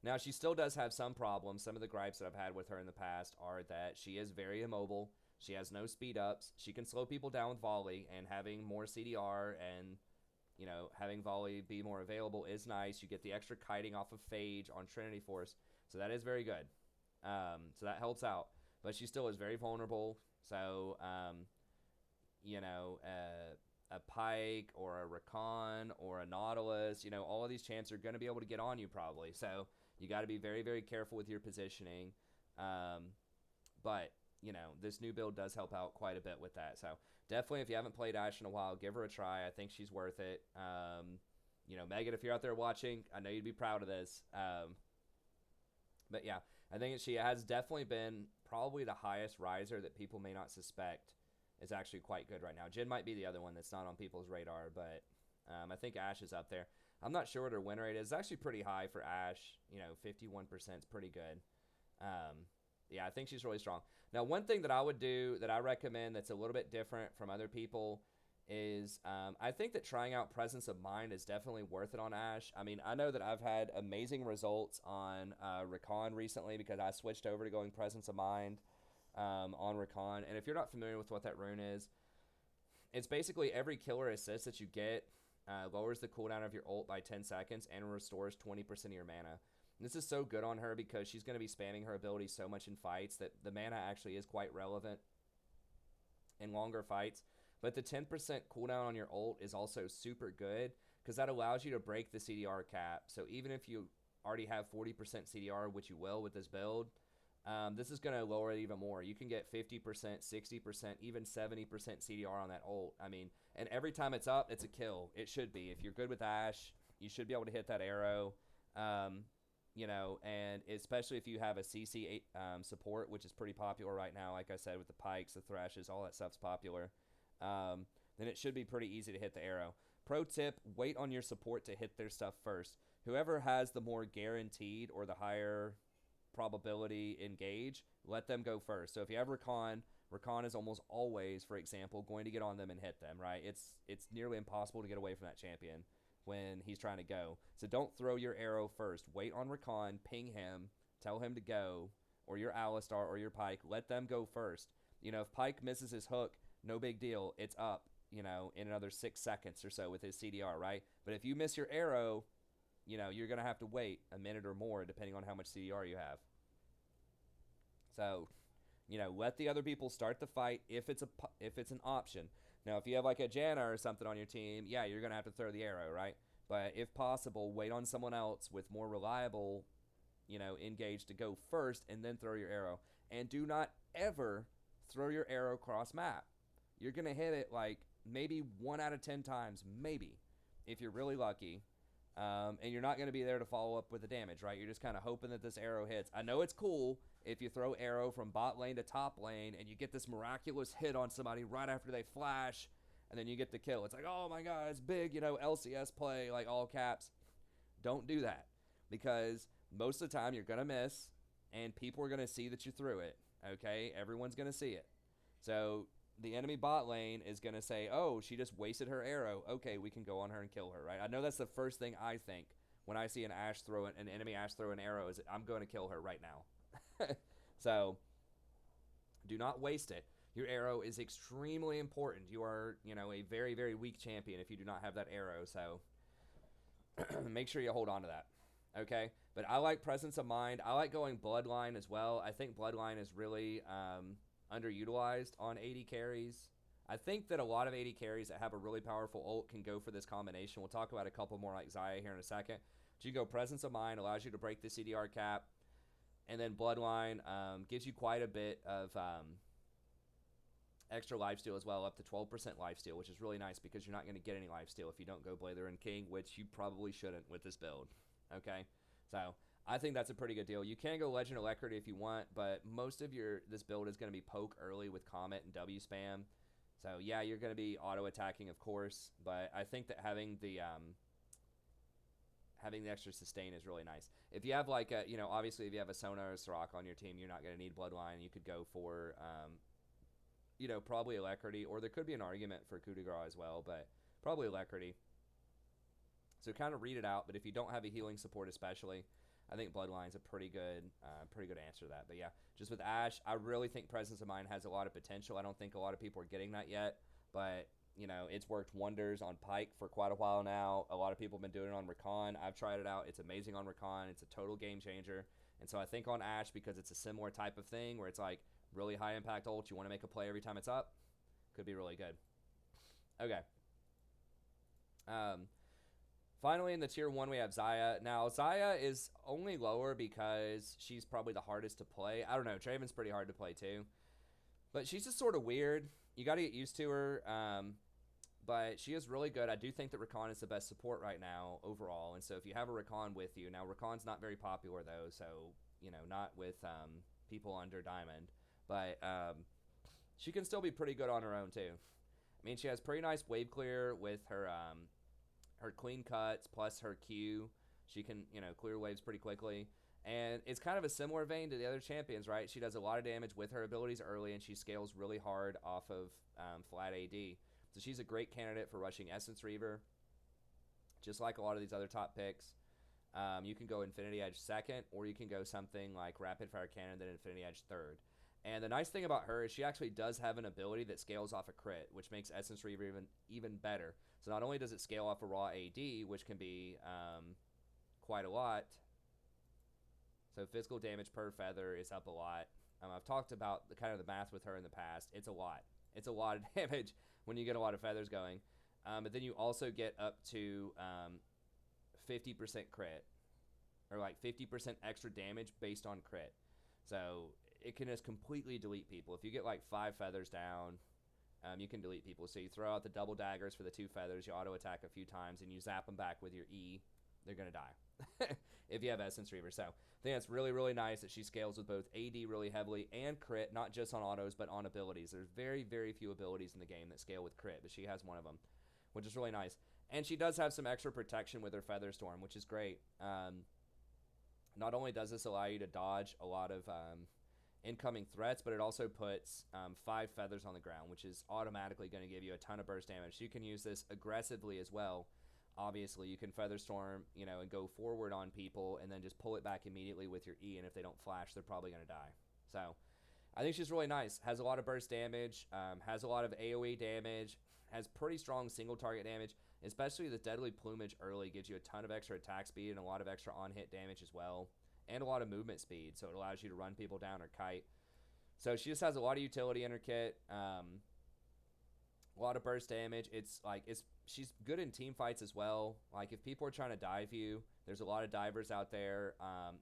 Now she still does have some problems. Some of the gripes that I've had with her in the past are that she is very immobile. She has no speed ups. She can slow people down with volley, and having more CDR and, you know, having volley be more available is nice. You get the extra kiting off of Phage on Trinity Force, so that is very good. So that helps out. But she still is very vulnerable. So, you know, a Pike or a Rakan or a Nautilus, you know, all of these champs are going to be able to get on you probably. So you got to be very careful with your positioning. But, you know, this new build does help out quite a bit with that. So definitely, if you haven't played Ashe in a while, give her a try. I think she's worth it. You know, Megan, if you're out there watching, I know you'd be proud of this. But yeah, I think she has definitely been probably the highest riser that people may not suspect is actually quite good right now. Jhin might be the other one that's not on people's radar, but I think Ashe is up there. I'm not sure what her win rate is. It's actually pretty high for Ashe. You know, 51% is pretty good. Yeah, I think she's really strong. Now, one thing that I would do that I recommend that's a little bit different from other people is I think that trying out Presence of Mind is definitely worth it on Ashe. I mean, I know that I've had amazing results on Rakan recently because I switched over to going Presence of Mind on Rakan. And if you're not familiar with what that rune is, it's basically every killer assist that you get lowers the cooldown of your ult by 10 seconds and restores 20% of your mana. And this is so good on her because she's going to be spamming her ability so much in fights that the mana actually is quite relevant in longer fights. But the 10% cooldown on your ult is also super good because that allows you to break the CDR cap. So even if you already have 40% CDR, which you will with this build, this is going to lower it even more. You can get 50%, 60%, even 70% CDR on that ult. I mean, and every time it's up, it's a kill. It should be. If you're good with Ashe, you should be able to hit that arrow. You know, and especially if you have a CC support, which is pretty popular right now, like I said, with the pikes, the thrashes, all that stuff's popular, then it should be pretty easy to hit the arrow. Pro tip, wait on your support to hit their stuff first. Whoever has the more guaranteed or the higher probability engage, let them go first. So if you have Rakan is almost always, for example, going to get on them and hit them, right? It's nearly impossible to get away from that champion when he's trying to go. So don't throw your arrow first. Wait on Rakan, ping him, tell him to go, or your Alistar or your Pyke. Let them go first. You know, if Pyke misses his hook, no big deal. It's up, you know, in another 6 seconds or so with his CDR, right? But if you miss your arrow, you know, you're going to have to wait a minute or more depending on how much CDR you have. So, you know, let the other people start the fight if it's an option. Now, if you have like a Janna or something on your team, yeah, you're going to have to throw the arrow, right? But if possible, wait on someone else with more reliable, you know, engage to go first and then throw your arrow. And do not ever throw your arrow cross map. You're going to hit it like maybe 1 out of 10 times, maybe, if you're really lucky. And you're not going to be there to follow up with the damage, right? You're just kind of hoping that this arrow hits. I know it's cool if you throw arrow from bot lane to top lane and you get this miraculous hit on somebody right after they flash and then you get the kill. It's like, oh my god, it's big, you know, LCS play, like all caps. Don't do that because most of the time you're going to miss and people are going to see that you threw it, okay? Everyone's going to see it. So the enemy bot lane is going to say, oh, she just wasted her arrow. Okay, we can go on her and kill her, right? I know that's the first thing I think when I see an enemy Ashe throw an arrow is I'm going to kill her right now. So do not waste it. Your arrow is extremely important. You are, you know, a very, very weak champion if you do not have that arrow. So make sure you hold on to that. Okay? But I like presence of mind. I like going bloodline as well. I think bloodline is really underutilized on AD carries. I think that a lot of AD carries that have a really powerful ult can go for this combination. We'll talk about a couple more like Xayah here in a second. But you go presence of mind, allows you to break the CDR cap. And then bloodline gives you quite a bit of extra lifesteal as well, up to 12% lifesteal, which is really nice because you're not going to get any lifesteal if you don't go Blather and King, which you probably shouldn't with this build. Okay? So I think that's a pretty good deal. You can go Legend Alacrity if you want, but most of this build is going to be poke early with Comet and W spam. So yeah, you're going to be auto attacking, of course, but I think that having the extra sustain is really nice. If you have like a, you know, obviously if you have a Sona or a Soraka on your team, you're not going to need Bloodline. You could go for, you know, probably Alacrity, or there could be an argument for Coup de Grace as well, but probably Alacrity. So kind of read it out, but if you don't have a healing support especially, I think Bloodline's a pretty good answer to that. But yeah, just with Ashe, I really think Presence of Mind has a lot of potential. I don't think a lot of people are getting that yet, but you know, it's worked wonders on Pyke for quite a while now. A lot of people have been doing it on Rakan. I've tried it out. It's amazing on Rakan. It's a total game changer. And so I think on Ashe, because it's a similar type of thing where it's like really high impact ult, you want to make a play every time it's up, could be really good. Okay. Finally, in the tier 1, we have Xayah. Now, Xayah is only lower because she's probably the hardest to play. I don't know. Draven's pretty hard to play too. But she's just sort of weird. You got to get used to her. But she is really good. I do think that Rakan is the best support right now overall. And so if you have a Rakan with you, now Rakan's not very popular though. So, you know, not with people under Diamond. But she can still be pretty good on her own too. I mean, she has pretty nice wave clear with her her clean cuts plus her Q. She can, you know, clear waves pretty quickly. And it's kind of a similar vein to the other champions, right? She does a lot of damage with her abilities early, and she scales really hard off of flat AD. So she's a great candidate for rushing Essence Reaver, just like a lot of these other top picks. You can go Infinity Edge second, or you can go something like Rapid Fire Cannon, then Infinity Edge third. And the nice thing about her is she actually does have an ability that scales off a crit, which makes Essence Reaver even better. So not only does it scale off a raw AD, which can be quite a lot. So physical damage per feather is up a lot. I've talked about the math with her in the past. It's a lot. it's a lot of damage when you get a lot of feathers going. But then you also get up to 50% crit, or like 50% extra damage based on crit. So it can just completely delete people. If you get like 5 feathers down, you can delete people. So you throw out the double daggers for the 2 feathers, you auto attack a few times, and you zap them back with your E. They're going to die if you have Essence Reaver. So I think that's really, really nice that she scales with both AD really heavily and crit, not just on autos, but on abilities. There's very, very few abilities in the game that scale with crit, but she has one of them, which is really nice. And she does have some extra protection with her Feather Storm, which is great. Not only does this allow you to dodge a lot of incoming threats, but it also puts 5 feathers on the ground, which is automatically going to give you a ton of burst damage. You can use this aggressively as well. Obviously, you can Feather Storm, you know, and go forward on people and then just pull it back immediately with your E, and if they don't flash, they're probably going to die. So I think she's really nice. Has a lot of burst damage, has a lot of AoE damage, has pretty strong single target damage, especially the Deadly Plumage early gives you a ton of extra attack speed and a lot of extra on-hit damage as well, and a lot of movement speed, so it allows you to run people down or kite. So she just has a lot of utility in her kit. A lot of burst damage. She's good in team fights as well. Like if people are trying to dive you, there's a lot of divers out there,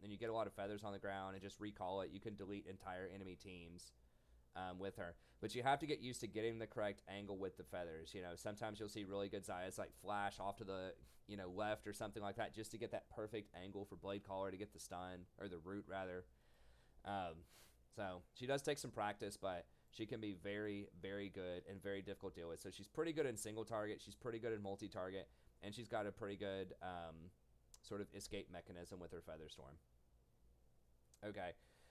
and you get a lot of feathers on the ground and just recall it. You can delete entire enemy teams with her. But you have to get used to getting the correct angle with the feathers. You know, sometimes you'll see really good Xayahs like flash off to the, you know, left or something like that just to get that perfect angle for Blade Caller to get the stun, or the root rather. So she does take some practice, but she can be very, very good and very difficult to deal with. So she's pretty good in single target. She's pretty good in multi-target. And she's got a pretty good sort of escape mechanism with her Feather Storm. Okay.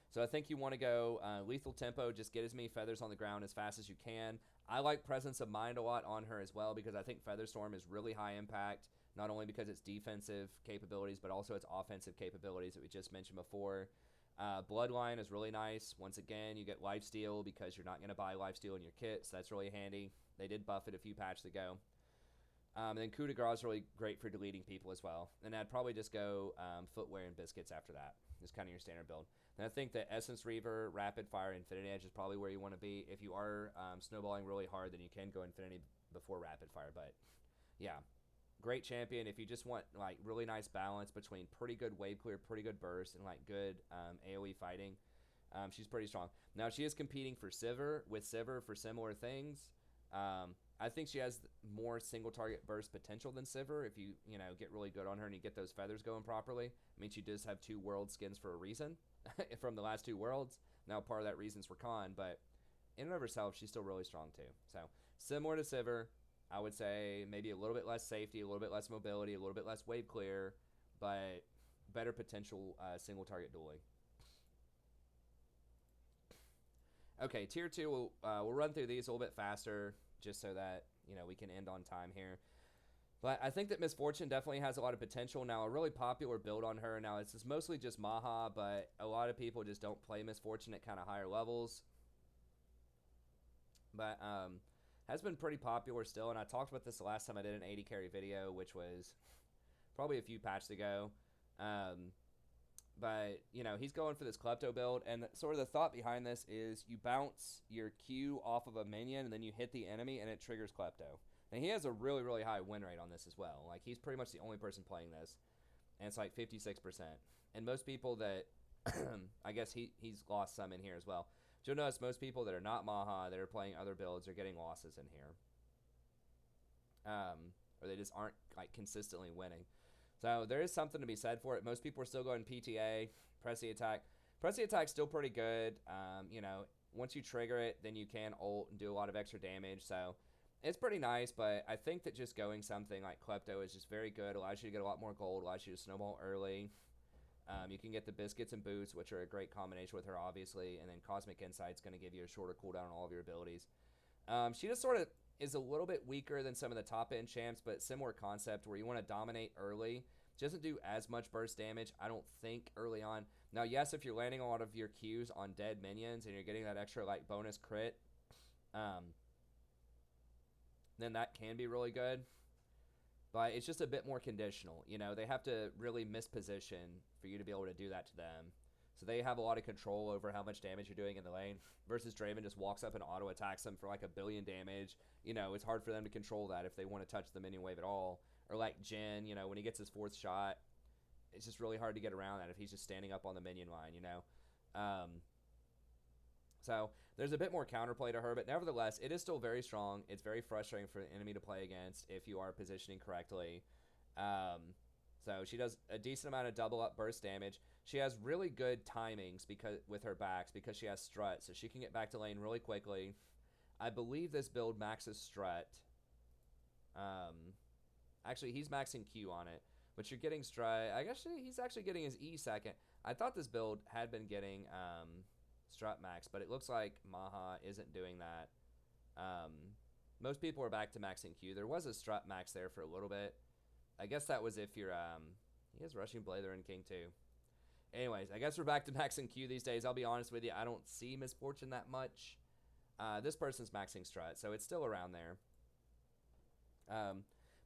So I think you want to go lethal tempo. Just get as many feathers on the ground as fast as you can. I like Presence of Mind a lot on her as well, because I think Feather Storm is really high impact. Not only because it's defensive capabilities, but also its offensive capabilities that we just mentioned before. Bloodline is really nice. Once again, you get lifesteal because you're not going to buy lifesteal in your kit, so that's really handy. They did buff it a few patches ago. And then coup de grace is really great for deleting people as well. And I'd probably just go footwear and biscuits after that. It's kind of your standard build. And I think that Essence Reaver, Rapid Fire, Infinity Edge is probably where you want to be. If you are snowballing really hard, then you can go Infinity before Rapid Fire. But yeah, great champion if you just want like really nice balance between pretty good wave clear, pretty good burst, and like good AoE fighting. She's pretty strong. Now she is competing for Sivir for similar things. I think she has more single target burst potential than Sivir if you get really good on her and you get those feathers going properly. I mean, she does have 2 world skins for a reason from the last 2 worlds. Now part of that reason's for Khan, but in and of herself, she's still really strong too. So similar to Sivir, I would say maybe a little bit less safety, a little bit less mobility, a little bit less wave clear, but better potential single target dueling. Okay, tier 2, we'll run through these a little bit faster just so that we can end on time here. But I think that Miss Fortune definitely has a lot of potential. Now, a really popular build on her, now it's mostly just Maha, but a lot of people just don't play Miss Fortune at kind of higher levels. But has been pretty popular still, and I talked about this the last time I did an AD carry video, which was probably a few patches ago. But he's going for this Klepto build, and sort of the thought behind this is you bounce your Q off of a minion, and then you hit the enemy, and it triggers Klepto. And he has a really, really high win rate on this as well. Like, he's pretty much the only person playing this, and it's like 56%. And most people that, I guess he's lost some in here as well. You'll notice most people that are not Maha, that are playing other builds, are getting losses in here. Or they just aren't like consistently winning. So there is something to be said for it. Most people are still going PTA, press the attack. Press the attack's still pretty good. Once you trigger it, then you can ult and do a lot of extra damage. So it's pretty nice, but I think that just going something like Klepto is just very good. Allows you to get a lot more gold, allows you to snowball early. You can get the biscuits and boots, which are a great combination with her, obviously. And then Cosmic Insight's going to give you a shorter cooldown on all of your abilities. She just sort of is a little bit weaker than some of the top-end champs, but similar concept where you want to dominate early. She doesn't do as much burst damage, I don't think, early on. Now, yes, if you're landing a lot of your Qs on dead minions and you're getting that extra like bonus crit, then that can be really good. But it's just a bit more conditional. They have to really miss position for you to be able to do that to them. So they have a lot of control over how much damage you're doing in the lane. Versus Draven just walks up and auto attacks them for like 1 billion damage. You know, it's hard for them to control that if they want to touch the minion wave at all. Or like Jhin, you know, when he gets his 4th shot, it's just really hard to get around that if he's just standing up on the minion line, you know. So there's a bit more counterplay to her, but nevertheless, it is still very strong. It's very frustrating for an enemy to play against if you are positioning correctly. So she does a decent amount of double up burst damage. She has really good timings because with her backs because she has strut, so she can get back to lane really quickly. I believe this build maxes strut. Actually, he's maxing Q on it, but you're getting strut. I guess he's actually getting his E second. I thought this build had been getting strut max, but it looks like Maha isn't doing that. Most people are back to maxing Q. There was a strut max there for a little bit. I guess that was if you're, he has rushing Blather and King too. Anyways, I guess we're back to maxing Q these days. I'll be honest with you, I don't see Misfortune that much. This person's maxing strut, so it's still around there.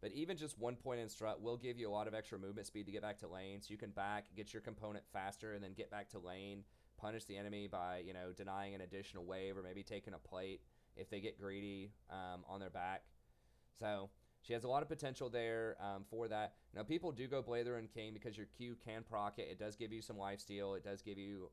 But even just 1 point in strut will give you a lot of extra movement speed to get back to lane, so you can get your component faster and then get back to lane, punish the enemy by, you know, denying an additional wave or maybe taking a plate if they get greedy on their back. So she has a lot of potential there for that. Now, people do go Blather and King because your Q can proc it. It does give you some lifesteal. It does give you,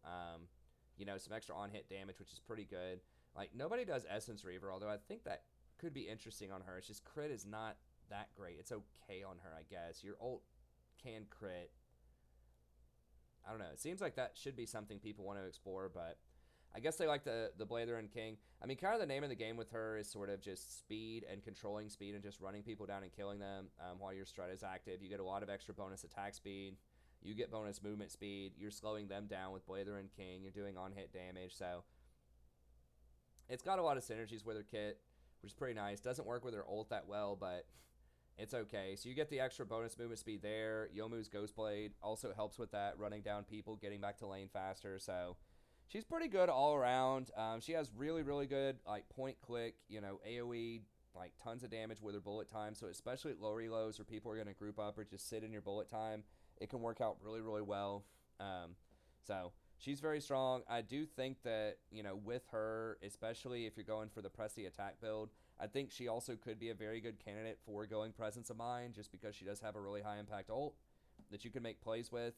you know, some extra on-hit damage, which is pretty good. Like, nobody does Essence Reaver, although I think that could be interesting on her. It's just crit is not that great. It's okay on her, I guess. Your ult can crit. I don't know. It seems like that should be something people want to explore, but I guess they like the Blather and King. I mean, kind of the name of the game with her is sort of just speed and controlling speed and just running people down and killing them while your strut is active. You get a lot of extra bonus attack speed. You get bonus movement speed. You're slowing them down with Blather and King. You're doing on-hit damage. So it's got a lot of synergies with her kit, which is pretty nice. Doesn't work with her ult that well, but it's okay. So you get the extra bonus movement speed there. Youmuu's Ghostblade also helps with that, running down people, getting back to lane faster. So she's pretty good all around. She has really, really good like point click, you know, AoE, like tons of damage with her bullet time. So especially at low reloads where people are going to group up or just sit in your bullet time, it can work out really, really well. So she's very strong. I do think that, you know, with her, especially if you're going for the press the attack build, I think she also could be a very good candidate for going Presence of Mind just because she does have a really high impact ult that you can make plays with.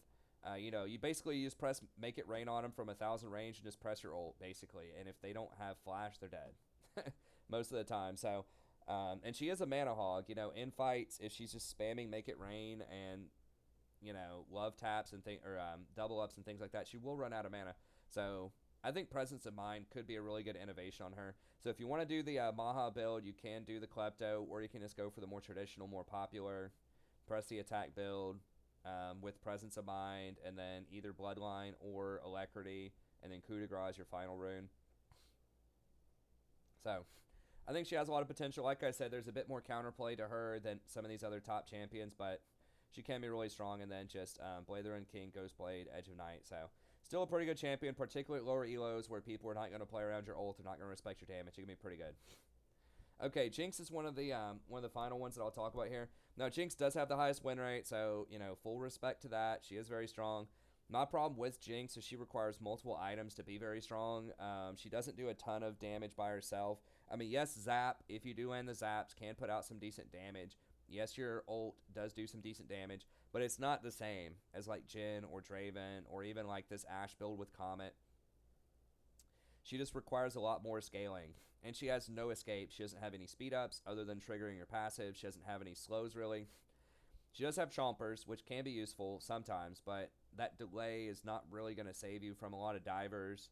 You know, you basically just press Make It Rain on them from 1,000 range and just press your ult, basically. And if they don't have flash, they're dead most of the time. So, and she is a mana hog. You know, in fights, if she's just spamming Make It Rain and, you know, love taps and double ups and things like that, she will run out of mana. So I think Presence of Mind could be a really good innovation on her. So if you want to do the Maha build, you can do the Klepto, or you can just go for the more traditional, more popular press the attack build. With Presence of Mind, and then either Bloodline or Alacrity, and then Coup de Grace as your final rune. So, I think she has a lot of potential. Like I said, there's a bit more counterplay to her than some of these other top champions, but she can be really strong. And then just Blather and King, Ghostblade, Edge of Night. So, still a pretty good champion, particularly at lower elos where people are not going to play around your ult, they're not going to respect your damage. It can be pretty good. Okay, Jinx is one of the final ones that I'll talk about here. Now, Jinx does have the highest win rate, so, you know, full respect to that. She is very strong. My problem with Jinx is she requires multiple items to be very strong. She doesn't do a ton of damage by herself. I mean, yes, Zap, if you do land the Zaps, can put out some decent damage. Yes, your ult does do some decent damage, but it's not the same as, like, Jhin or Draven or even, like, this Ashe build with Comet. She just requires a lot more scaling. And she has no escape. She doesn't have any speed ups other than triggering your passive. She doesn't have any slows, really. She does have chompers, which can be useful sometimes, but that delay is not really going to save you from a lot of divers.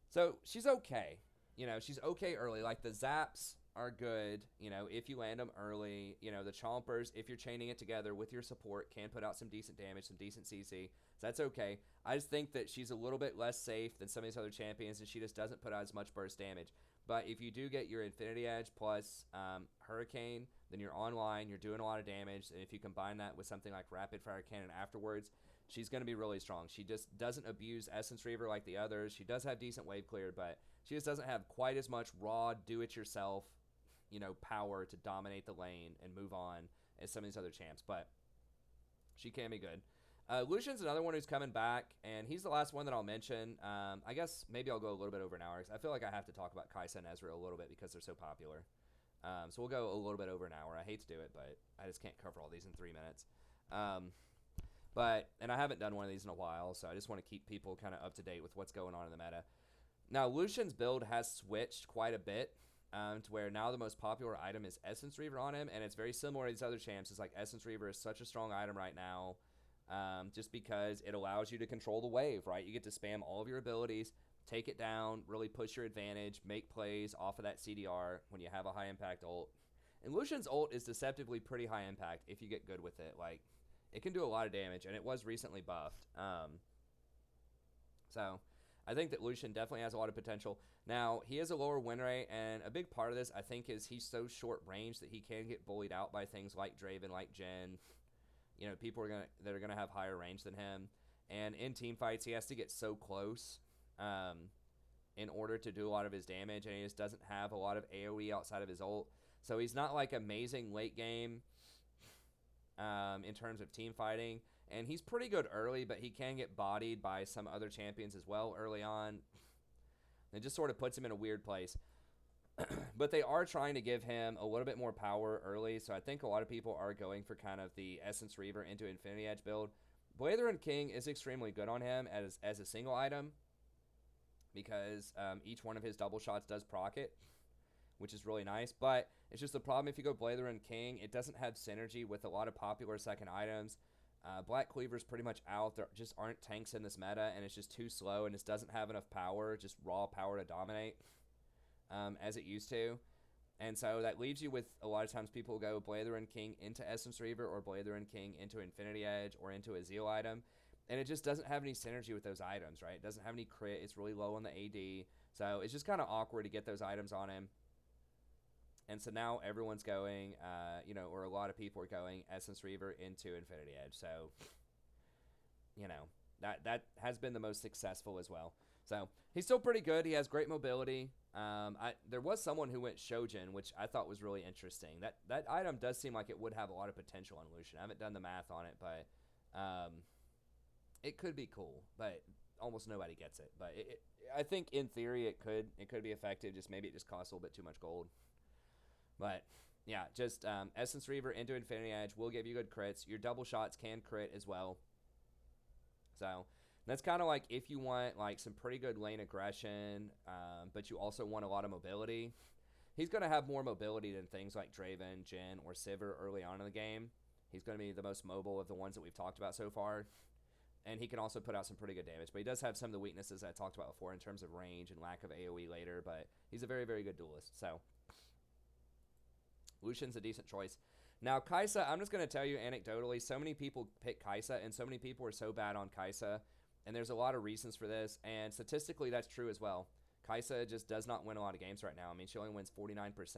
So she's okay. You know, she's okay early. Like, the Zaps are good, you know, if you land them early. You know, the chompers, if you're chaining it together with your support, can put out some decent damage, some decent CC. So that's okay. I just think that she's a little bit less safe than some of these other champions, and she just doesn't put out as much burst damage. But if you do get your Infinity Edge plus Hurricane, then you're online, you're doing a lot of damage, and if you combine that with something like Rapid Fire Cannon afterwards, she's going to be really strong. She just doesn't abuse Essence Reaver like the others. She does have decent wave clear, but she just doesn't have quite as much raw, do-it-yourself, you know, power to dominate the lane and move on as some of these other champs. But she can be good. Lucian's another one who's coming back, and he's the last one that I'll mention. I guess maybe I'll go a little bit over an hour, because I feel like I have to talk about Xayah and Ezreal a little bit because they're so popular. So we'll go a little bit over an hour. I hate to do it, but I just can't cover all these in 3 minutes. And I haven't done one of these in a while, so I just want to keep people kind of up to date with what's going on in the meta. Now, Lucian's build has switched quite a bit, to where now the most popular item is Essence Reaver on him, and it's very similar to these other champs. It's like Essence Reaver is such a strong item right now, just because it allows you to control the wave, right? You get to spam all of your abilities, take it down, really push your advantage, make plays off of that CDR when you have a high impact ult. And Lucian's ult is deceptively pretty high impact if you get good with it. Like, it can do a lot of damage, and it was recently buffed. So I think that Lucian definitely has a lot of potential. Now, he has a lower win rate, and a big part of this, I think, is he's so short range that he can get bullied out by things like Draven, like Jhin. You know, people that are gonna have higher range than him. And in team fights, he has to get so close in order to do a lot of his damage, and he just doesn't have a lot of AoE outside of his ult. So he's not like amazing late game in terms of team fighting. And he's pretty good early, but he can get bodied by some other champions as well early on. It just sort of puts him in a weird place. But they are trying to give him a little bit more power early, so I think a lot of people are going for kind of the Essence Reaver into Infinity Edge build. Blazing King is extremely good on him as a single item, because each one of his double shots does proc it, which is really nice. But it's just the problem if you go Blazing King, it doesn't have synergy with a lot of popular second items. Black Cleaver's pretty much out. There just aren't tanks in this meta, and it's just too slow, and it doesn't have enough power, just raw power to dominate as it used to. And so that leaves you with, a lot of times people go Blazing King into Essence Reaver, or Blazing King into Infinity Edge, or into a Zeal item. And it just doesn't have any synergy with those items, right? It doesn't have any crit. It's really low on the AD. So it's just kind of awkward to get those items on him. And so now everyone's going, or a lot of people are going Essence Reaver into Infinity Edge. So, that has been the most successful as well. So he's still pretty good. He has great mobility. There was someone who went Shojin, which I thought was really interesting. That item does seem like it would have a lot of potential on Lucian. I haven't done the math on it, but it could be cool. But almost nobody gets it. But I think in theory it could be effective. Just maybe it just costs a little bit too much gold. But yeah, just Essence Reaver into Infinity Edge will give you good crits. Your double shots can crit as well. So that's kind of like if you want like some pretty good lane aggression, but you also want a lot of mobility. He's going to have more mobility than things like Draven, Jhin, or Sivir early on in the game. He's going to be the most mobile of the ones that we've talked about so far. And he can also put out some pretty good damage. But he does have some of the weaknesses I talked about before in terms of range and lack of AoE later. But he's a very, very good duelist. So Lucian's a decent choice. Now, Xayah, I'm just going to tell you anecdotally, so many people pick Xayah, and so many people are so bad on Xayah, and there's a lot of reasons for this, and statistically, that's true as well. Xayah just does not win a lot of games right now. I mean, she only wins 49%,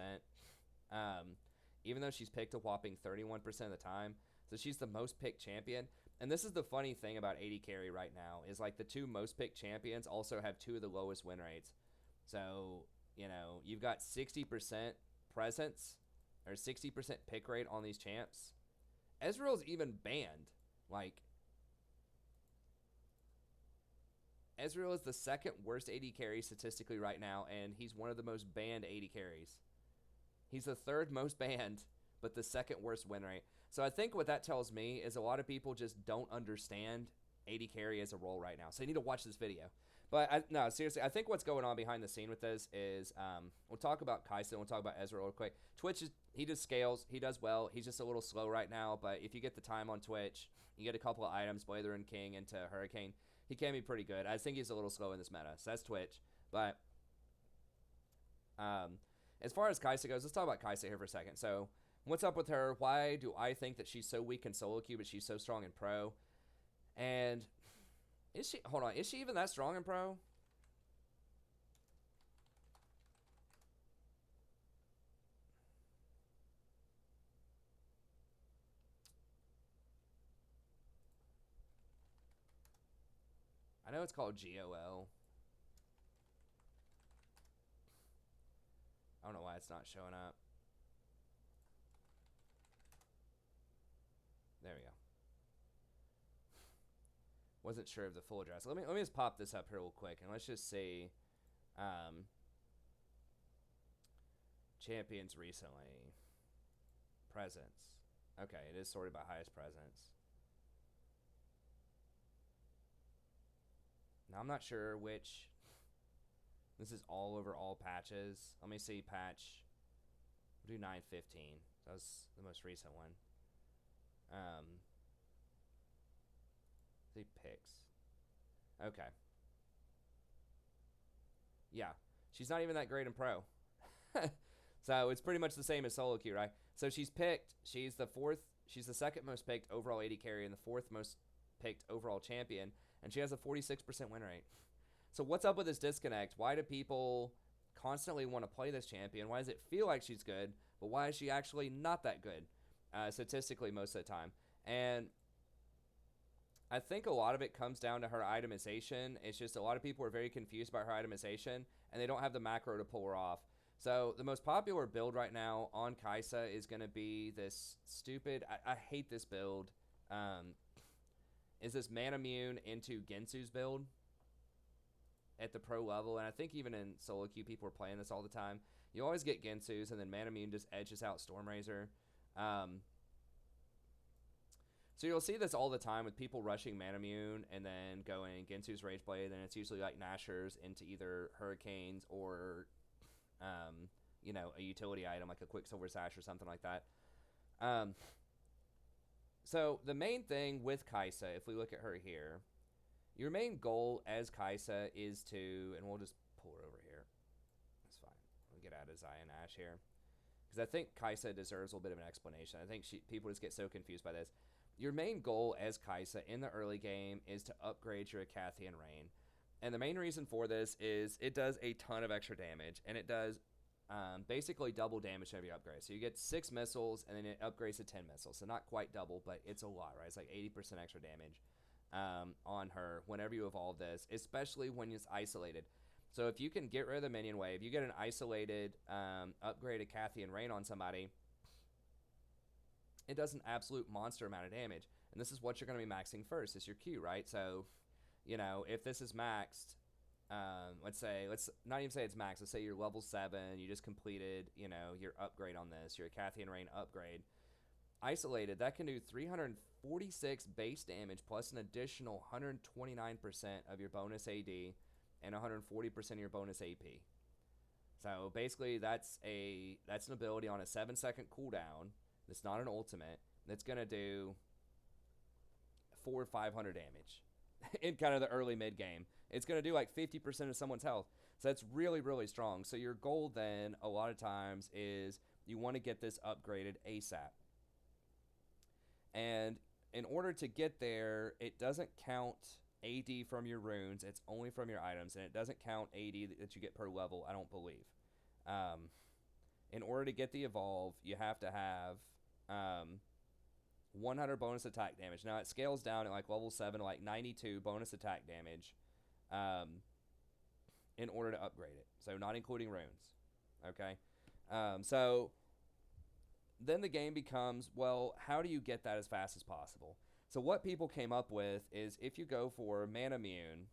even though she's picked a whopping 31% of the time, so she's the most picked champion. And this is the funny thing about AD carry right now, is like the two most picked champions also have two of the lowest win rates. So, you've got 60% presence, or 60% pick rate on these champs. Ezreal's even banned. Like, Ezreal is the second worst AD carry statistically right now, and he's one of the most banned AD carries. He's the third most banned, but the second worst win rate. So I think what that tells me is a lot of people just don't understand AD carry as a role right now. So you need to watch this video. But no, seriously, I think what's going on behind the scene with this is we'll talk about Xayah and we'll talk about Ezreal real quick. Twitch, he just scales. He does well. He's just a little slow right now. But if you get the time on Twitch, you get a couple of items, Blazing King into Hurricane, he can be pretty good. I think he's a little slow in this meta. So that's Twitch. But as far as Xayah goes, let's talk about Xayah here for a second. So what's up with her? Why do I think that she's so weak in solo queue, but she's so strong in pro? And is she even that strong in pro? I know it's called GOL. I don't know why it's not showing up. There we go. Wasn't sure of the full address. Let me just pop this up here real quick, and let's just see champions recently. Presence. Okay, it is sorted by highest presence. Now, I'm not sure which. This is all over all patches. Let me see patch. We'll do 9.15. That was the most recent one. See picks. Okay. Yeah. She's not even that great in pro. So it's pretty much the same as solo queue, right? So she's picked. She's the second most picked overall AD carry and the fourth most picked overall champion. And she has a 46% win rate. So what's up with this disconnect? Why do people constantly want to play this champion? Why does it feel like she's good, but why is she actually not that good statistically most of the time? And I think a lot of it comes down to her itemization. It's just a lot of people are very confused by her itemization, and they don't have the macro to pull her off. So the most popular build right now on Xayah is going to be this stupid, I hate this build, is this Man Immune into Gensu's build at the pro level. And I think even in solo queue, people are playing this all the time. You always get Gensu's, and then Man Immune just edges out Stormrazor. So you'll see this all the time with people rushing Man Immune and then going Gensu's Rageblade, and it's usually like Nashers into either Hurricanes or you know, a utility item like a Quicksilver Sash or something like that. So the main thing with Xayah, if we look at her here, your main goal as Xayah is to, and we'll just pull her over here. That's fine. We'll get out of Xayah and Ashe here, because I think Xayah deserves a little bit of an explanation. I think people just get so confused by this. Your main goal as Xayah in the early game is to upgrade your Acathian Rain. And the main reason for this is it does a ton of extra damage, and it does basically double damage every upgrade. So you get 6 missiles, and then it upgrades to 10 missiles. So not quite double, but it's a lot, right? It's like 80% extra damage on her whenever you evolve this, especially when it's isolated. So if you can get rid of the minion wave, you get an isolated upgraded Acathian Rain on somebody, it does an absolute monster amount of damage. And this is what you're going to be maxing first, is your Q, right? So, you know, if this is maxed, let's not even say it's maxed. Let's say you're level 7, you just completed, you know, your upgrade on this, your Acathian Rain upgrade. Isolated, that can do 346 base damage plus an additional 129% of your bonus AD and 140% of your bonus AP. So basically, that's an ability on a 7-second cooldown. It's not an ultimate. That's going to do 400 or 500 damage in kind of the early mid game. It's going to do like 50% of someone's health. So that's really, really strong. So your goal then a lot of times is you want to get this upgraded ASAP. And in order to get there, it doesn't count AD from your runes. It's only from your items. And it doesn't count AD that you get per level, I don't believe. In order to get the evolve, you have to have 100 bonus attack damage. Now it scales down at like level 7 to like 92 bonus attack damage in order to upgrade it. So not including runes. Okay. So then the game becomes, well, how do you get that as fast as possible? So what people came up with is if you go for Man Immune,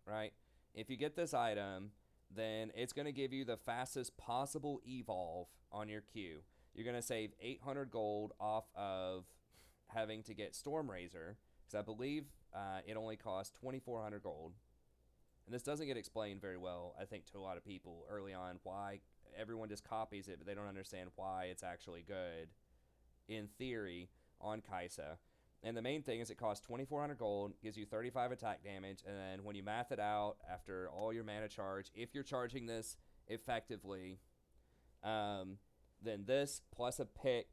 right? If you get this item, then it's going to give you the fastest possible evolve on your queue. You're going to save 800 gold off of having to get Stormrazor, because I believe it only costs 2,400 gold. And this doesn't get explained very well, I think, to a lot of people early on, why everyone just copies it, but they don't understand why it's actually good, in theory, on Xayah. And the main thing is it costs 2,400 gold, gives you 35 attack damage, and then when you math it out after all your mana charge, if you're charging this effectively, then this plus a pick,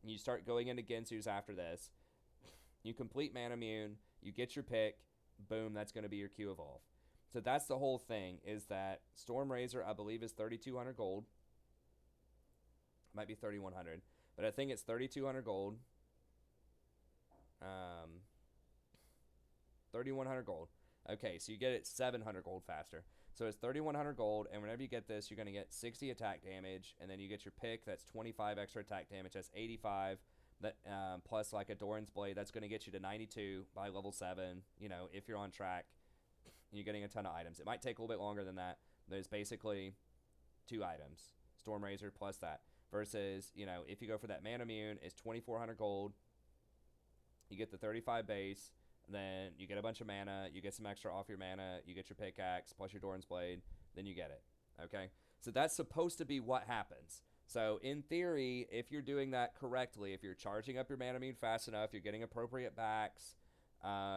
and you start going into Gensu's after this, you complete Man Immune, you get your pick, boom, that's going to be your Q evolve. So that's the whole thing, is that Stormrazor, I believe, is 3,200 gold. Might be 3,100, but I think it's 3,200 gold. 3,100 gold. Okay, so you get it 700 gold faster. So it's 3,100 gold, and whenever you get this, you're going to get 60 attack damage, and then you get your pick. That's 25 extra attack damage. That's 85 that plus like a Doran's Blade that's going to get you to 92 by level 7, you know, if you're on track. You're getting a ton of items. It might take a little bit longer than that. There's basically 2 items. Storm Razor plus that. Versus, you know, if you go for that Mana Immune, it's 2,400 gold. You get the 35 base. Then you get a bunch of mana. You get some extra off your mana. You get your pickaxe plus your Doran's Blade. Then you get it. Okay? So that's supposed to be what happens. So in theory, if you're doing that correctly, if you're charging up your Mana Immune fast enough, you're getting appropriate backs,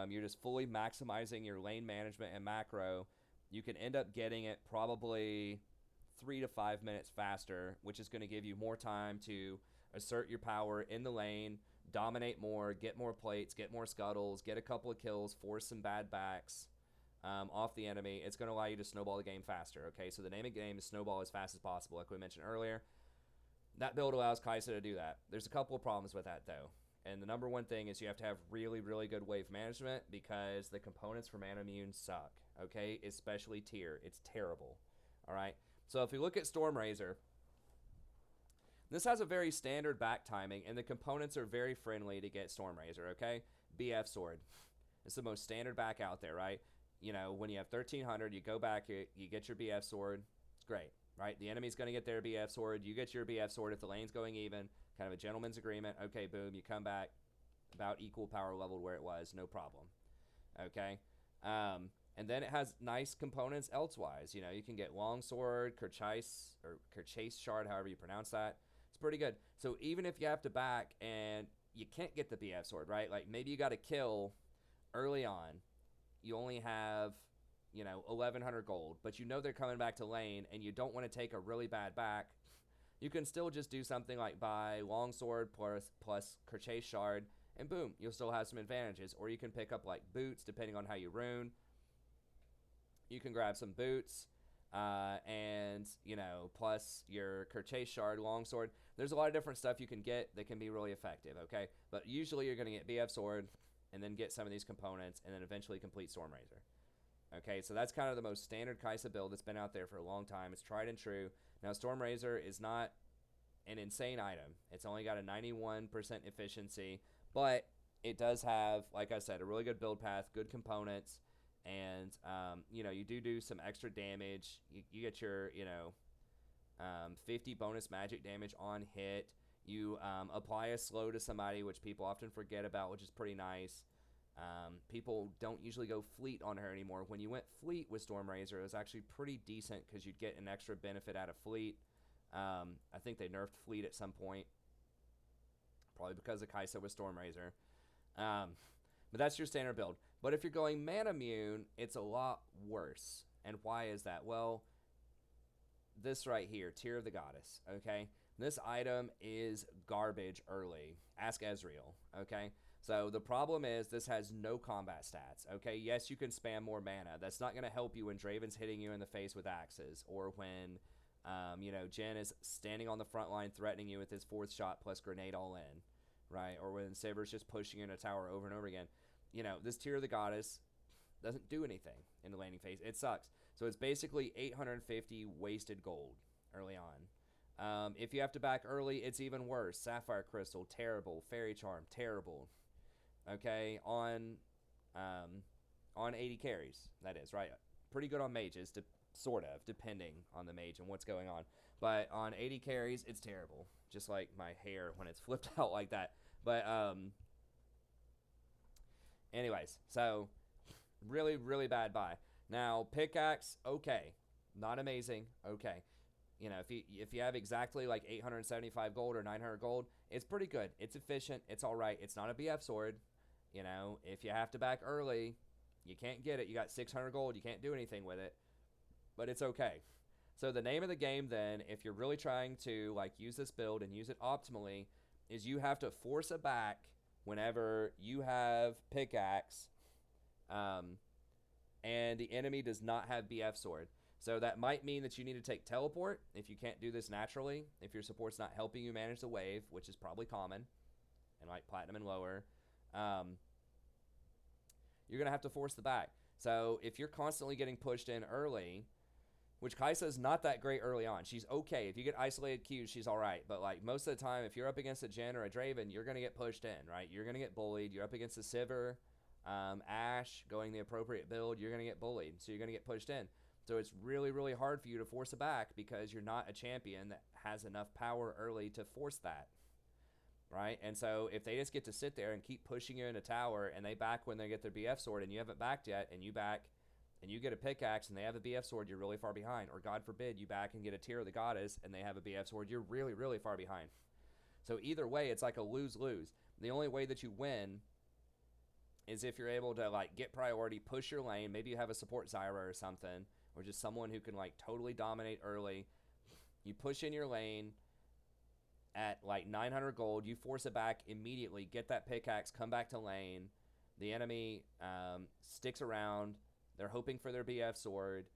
you're just fully maximizing your lane management and macro, you can end up getting it probably 3 to 5 minutes faster, which is going to give you more time to assert your power in the lane, dominate more, get more plates, get more scuttles, get a couple of kills, force some bad backs off the enemy. It's going to allow you to snowball the game faster, okay? So the name of the game is snowball as fast as possible, like we mentioned earlier. That build allows Xayah to do that. There's a couple of problems with that, though. And the number one thing is you have to have really, really good wave management because the components for Mana Immune suck, okay? Especially tier. It's terrible, all right? So if you look at Storm Razor, this has a very standard back timing, and the components are very friendly to get Storm Razor, okay? BF Sword. It's the most standard back out there, right? You know, when you have 1,300, you go back, you get your BF Sword. It's great, right? The enemy's going to get their BF Sword. You get your BF Sword if the lane's going even. Kind of a gentleman's agreement. Okay, boom, you come back about equal power level where it was, no problem. Okay? And then it has nice components elsewise. You know, you can get Longsword, Kerchase, or Kerchase Shard, however you pronounce that. It's pretty good. So even if you have to back and you can't get the BF Sword, right? Like maybe you got a kill early on. You only have, you know, 1,100 gold, but you know they're coming back to lane and you don't want to take a really bad back. You can still just do something like buy Longsword plus Kerchase Shard, and boom, you'll still have some advantages. Or you can pick up like boots, depending on how you rune. You can grab some boots, and, you know, plus your Kerchase Shard, Longsword. There's a lot of different stuff you can get that can be really effective, okay? But usually you're going to get BF Sword, and then get some of these components, and then eventually complete Storm Razor. Okay, so that's kind of the most standard Xayah build that's been out there for a long time. It's tried and true. Now, Storm Razor is not an insane item. It's only got a 91% efficiency, but it does have, like I said, a really good build path, good components, and, you know, you do some extra damage. You get your, you know, 50 bonus magic damage on hit. You apply a slow to somebody, which people often forget about, which is pretty nice. People don't usually go fleet on her anymore. When you went fleet with Storm Razor, it was actually pretty decent because you'd get an extra benefit out of fleet. I think they nerfed fleet at some point, probably because of Xayah with Storm Razor. But that's your standard build. But if you're going Mana Immune, it's a lot worse. And why is that? Well, this right here, Tear of the Goddess, okay? This item is garbage early. Ask Ezreal, okay? So the problem is this has no combat stats, okay? Yes, you can spam more mana. That's not going to help you when Draven's hitting you in the face with axes, or when, you know, Jhin is standing on the front line threatening you with his 4th shot plus grenade all in, right? Or when Sivir's just pushing you in a tower over and over again. You know, this Tear of the Goddess doesn't do anything in the laning phase. It sucks. So it's basically 850 wasted gold early on. If you have to back early, it's even worse. Sapphire Crystal, terrible. Fairy Charm, terrible. Okay, on AD carries, that is, right? Pretty good on mages, sort of, depending on the mage and what's going on. But on AD carries, it's terrible. Just like my hair when it's flipped out like that. But, anyways, so really, really bad buy. Now, pickaxe, okay. Not amazing, okay. You know, if you have exactly like 875 gold or 900 gold, it's pretty good. It's efficient. It's all right. It's not a BF sword. You know, if you have to back early, you can't get it. You got 600 gold. You can't do anything with it. But it's okay. So the name of the game then, if you're really trying to like use this build and use it optimally, is you have to force a back whenever you have pickaxe, and the enemy does not have BF sword. So that might mean that you need to take teleport if you can't do this naturally, if your support's not helping you manage the wave, which is probably common, and like platinum and lower. You're going to have to force the back. So if you're constantly getting pushed in early, which Kai'Sa's not that great early on. She's okay. If you get isolated Qs, she's all right. But, like, most of the time, if you're up against a Jhin or a Draven, you're going to get pushed in, right? You're going to get bullied. You're up against a Sivir, Ashe, going the appropriate build. You're going to get bullied. So you're going to get pushed in. So it's really, really hard for you to force a back because you're not a champion that has enough power early to force that, right? And so if they just get to sit there and keep pushing you in a tower and they back when they get their BF sword and you haven't backed yet, and you back and you get a pickaxe and they have a BF sword, you're really far behind. Or God forbid, you back and get a Tear of the Goddess and they have a BF sword, you're really, really far behind. So either way, it's like a lose-lose. The only way that you win is if you're able to, like, get priority, push your lane. Maybe you have a support Xayah or something, or just someone who can, like, totally dominate early. You push in your lane at, like, 900 gold. You force it back immediately. Get that pickaxe. Come back to lane. The enemy sticks around. They're hoping for their BF sword,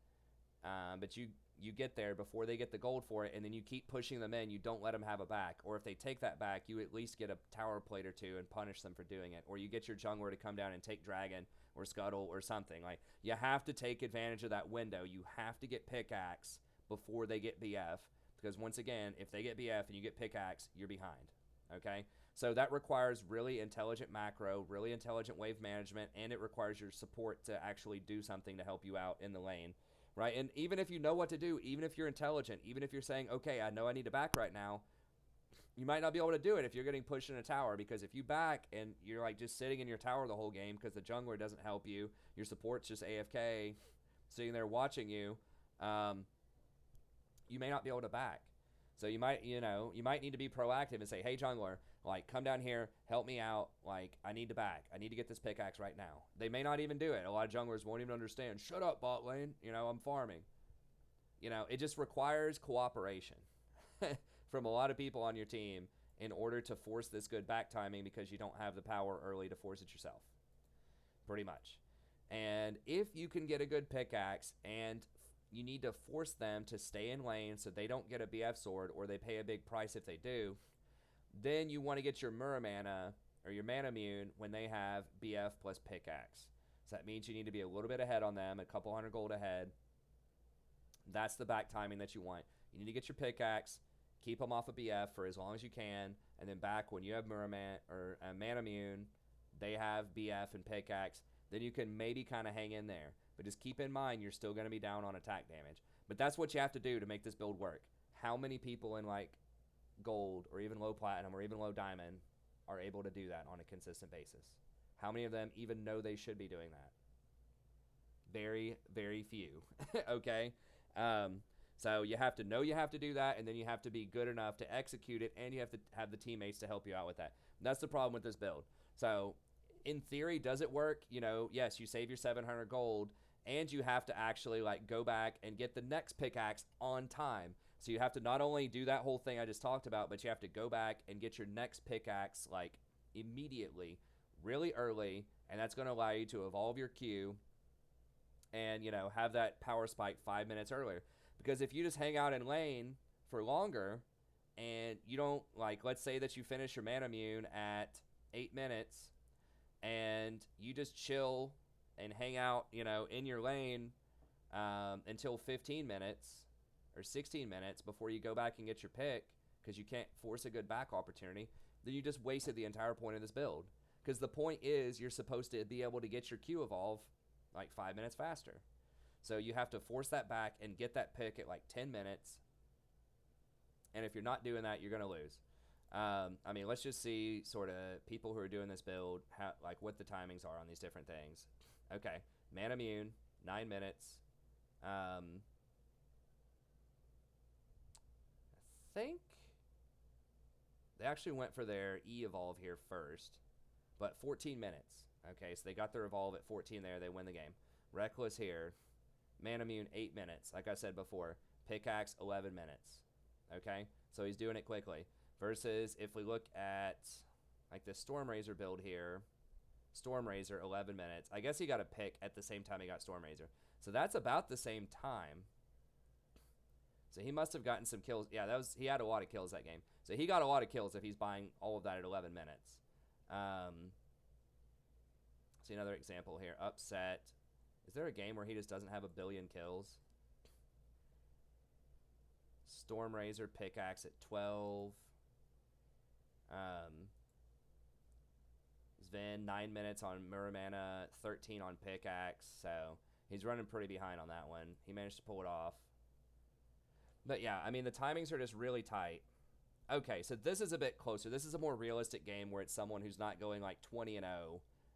but you get there before they get the gold for it, and then you keep pushing them in. You don't let them have a back, or if they take that back, you at least get a tower plate or two and punish them for doing it, or you get your jungler to come down and take dragon or scuttle or something. Like, you have to take advantage of that window. You have to get pickaxe before they get BF, because once again, if they get BF and you get pickaxe, you're behind. Okay? So that requires really intelligent macro, really intelligent wave management, and it requires your support to actually do something to help you out in the lane, right? And even if you know what to do, even if you're intelligent, even if you're saying, okay, I know I need to back right now, you might not be able to do it if you're getting pushed in a tower, because if you back and you're, like, just sitting in your tower the whole game because the jungler doesn't help you, your support's just AFK, sitting there watching you, you may not be able to back. So you might need to be proactive and say, hey, jungler, like, come down here, help me out. Like, I need to back. I need to get this pickaxe right now. They may not even do it. A lot of junglers won't even understand. Shut up, bot lane. I'm farming. It just requires cooperation from a lot of people on your team in order to force this good back timing, because you don't have the power early to force it yourself. Pretty much. And if you can get a good pickaxe and you need to force them to stay in lane so they don't get a BF sword, or they pay a big price if they do, then you want to get your Mura mana or your mana immune when they have BF plus pickaxe. So that means you need to be a little bit ahead on them, a couple hundred gold ahead. That's the back timing that you want. You need to get your pickaxe, keep them off of BF for as long as you can, and then back when you have Mura mana or mana immune, they have BF and pickaxe, then you can maybe kind of hang in there. But just keep in mind, you're still going to be down on attack damage. But that's what you have to do to make this build work. How many people in, like, gold or even low platinum or even low diamond are able to do that on a consistent basis? How many of them even know they should be doing that? Very, very few. Okay? So you have to know you have to do that, and then you have to be good enough to execute it, and you have to have the teammates to help you out with that. And that's the problem with this build. So in theory, does it work? Yes, you save your 700 gold, and you have to actually, like, go back and get the next pickaxe on time. So you have to not only do that whole thing I just talked about, but you have to go back and get your next pickaxe, like, immediately, really early, and that's going to allow you to evolve your Q and, have that power spike 5 minutes earlier. Because if you just hang out in lane for longer and you don't, like, let's say that you finish your mana immune at 8 minutes and you just chill and hang out, in your lane until 15 minutes or 16 minutes before you go back and get your pick, because you can't force a good back opportunity, then you just wasted the entire point of this build. Because the point is you're supposed to be able to get your Q evolve like 5 minutes faster. So you have to force that back and get that pick at like 10 minutes. And if you're not doing that, you're going to lose. I mean, let's just see sort of people who are doing this build, like what the timings are on these different things. Okay, mana immune, 9 minutes. I think they actually went for their E evolve here first, but 14 minutes. Okay, so they got their evolve at 14 there. They win the game. Reckless here. Mana immune, 8 minutes. Like I said before, pickaxe, 11 minutes. Okay, so he's doing it quickly. Versus if we look at like the Stormrazor build here, Stormrazor, 11 minutes. I guess he got a pick at the same time he got Stormrazor. So that's about the same time. So he must have gotten some kills. Yeah, he had a lot of kills that game. So he got a lot of kills if he's buying all of that at 11 minutes. See another example here. Upset. Is there a game where he just doesn't have a billion kills? Stormrazor pickaxe at 12. Sven 9 minutes on Muramana, 13 on pickaxe. So he's running pretty behind on that one. He managed to pull it off. But yeah, I mean, the timings are just really tight. Okay, so this is a bit closer. This is a more realistic game where it's someone who's not going like 20-0,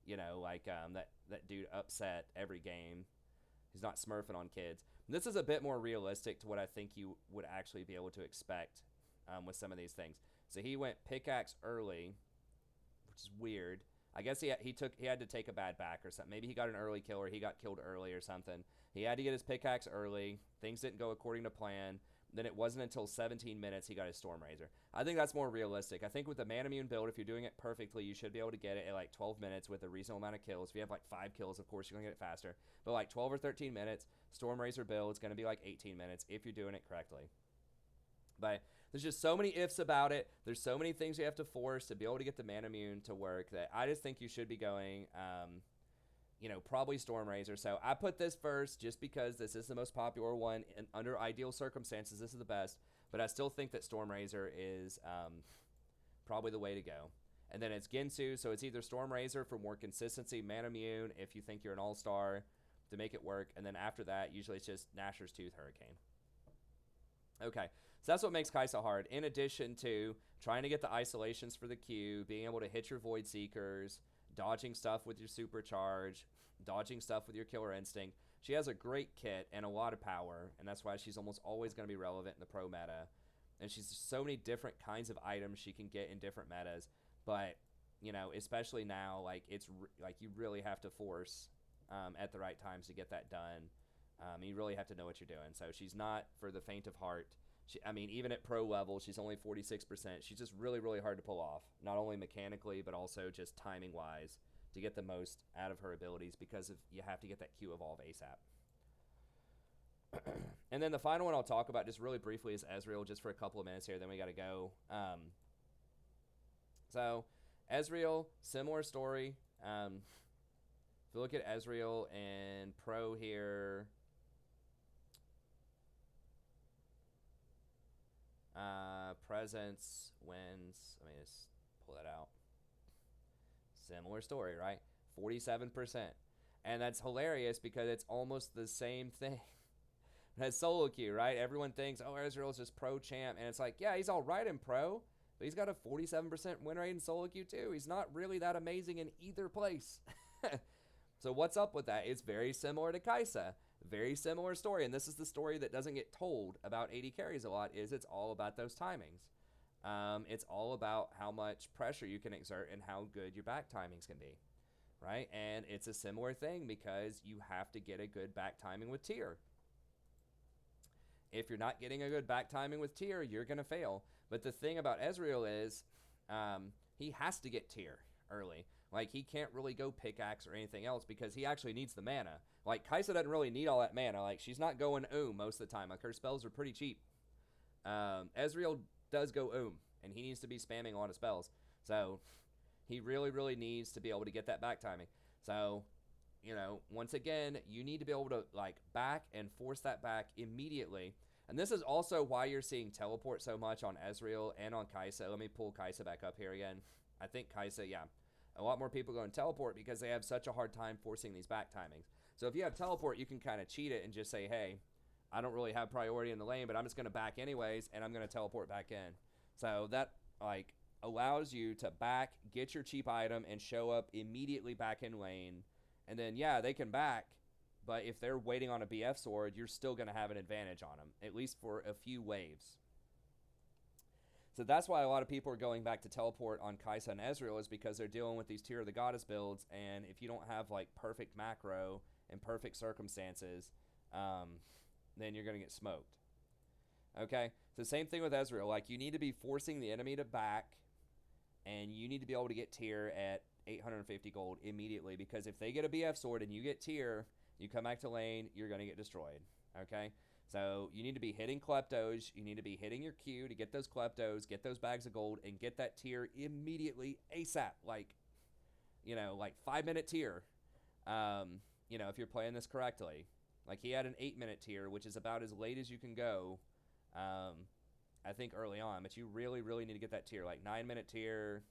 you know, like that dude Upset every game. He's not smurfing on kids. This is a bit more realistic to what I think you would actually be able to expect with some of these things. So he went pickaxe early, which is weird. I guess he had to take a bad back or something. Maybe he got an early kill or he got killed early or something. He had to get his pickaxe early. Things didn't go according to plan. Then it wasn't until 17 minutes he got his Stormrazor. I think that's more realistic. I think with the Manamune build, if you're doing it perfectly, you should be able to get it at like 12 minutes with a reasonable amount of kills. If you have like 5 kills, of course, you're going to get it faster. But like 12 or 13 minutes, Stormrazor build is going to be like 18 minutes if you're doing it correctly. But there's just so many ifs about it. There's so many things you have to force to be able to get the Manamune to work that I just think you should be going, you know, probably Stormrazor. So I put this first just because this is the most popular one. And under ideal circumstances, this is the best. But I still think that Stormrazor is probably the way to go. And then it's Ginsu, so it's either Stormrazor for more consistency, Manamune if you think you're an all-star to make it work. And then after that, usually it's just Nashor's Tooth Hurricane. Okay, so that's what makes Xayah hard. In addition to trying to get the isolations for the Q, being able to hit your Void Seekers, dodging stuff with your Supercharge, dodging stuff with your Killer Instinct. She has a great kit and a lot of power, and that's why she's almost always going to be relevant in the pro meta. And she's so many different kinds of items she can get in different metas. But, you know, especially now, like, it's like you really have to force at the right times to get that done. You really have to know what you're doing. So she's not for the faint of heart. I mean, even at pro level, she's only 46%. She's just really, really hard to pull off. Not only mechanically, but also just timing-wise to get the most out of her abilities because you have to get that Q evolve ASAP. And then the final one I'll talk about just really briefly is Ezreal, just for a couple of minutes here, then we got to go. So Ezreal, similar story. If you look at Ezreal and pro here, presence, wins. Let me just pull that out. Similar story, right? 47%. And that's hilarious because it's almost the same thing as solo queue, right? Everyone thinks, oh, Ezreal's just pro champ. And it's like, yeah, he's all right in pro, but he's got a 47% win rate in solo queue too. He's not really that amazing in either place. So what's up with that? It's very similar to Xayah. Very similar story. And this is the story that doesn't get told about AD carries a lot, is it's all about those timings. It's all about how much pressure you can exert and how good your back timings can be, right? And it's a similar thing because you have to get a good back timing with tier. If you're not getting a good back timing with tier, you're going to fail. But the thing about Ezreal is he has to get tier early. Like, he can't really go pickaxe or anything else because he actually needs the mana. Like, Xayah doesn't really need all that mana. Like, she's not going most of the time. Like, her spells are pretty cheap. Ezreal does go and he needs to be spamming a lot of spells. So, he really, really needs to be able to get that back timing. So, you know, once again, you need to be able to, like, back and force that back immediately. And this is also why you're seeing teleport so much on Ezreal and on Xayah. Let me pull Xayah back up here again. I think Xayah, yeah. A lot more people go and teleport because they have such a hard time forcing these back timings. So if you have teleport, you can kind of cheat it and just say, hey, I don't really have priority in the lane, but I'm just going to back anyways, and I'm going to teleport back in. So that, like, allows you to back, get your cheap item, and show up immediately back in lane. And then, yeah, they can back, but if they're waiting on a BF sword, you're still going to have an advantage on them, at least for a few waves. So that's why a lot of people are going back to teleport on Xayah and Ezreal, is because they're dealing with these Tear of the Goddess builds, and if you don't have, like, perfect macro and perfect circumstances, then you're going to get smoked. Okay? So same thing with Ezreal. Like, you need to be forcing the enemy to back, and you need to be able to get Tear at 850 gold immediately, because if they get a BF sword and you get Tear, you come back to lane, you're going to get destroyed. Okay? So you need to be hitting Kleptos, you need to be hitting your Q to get those Kleptos, get those bags of gold, and get that tier immediately ASAP. Like, you know, like 5-minute tier, you know, if you're playing this correctly. Like, he had an 8-minute tier, which is about as late as you can go I think early on, but you really, really need to get that tier, like 9-minute tier,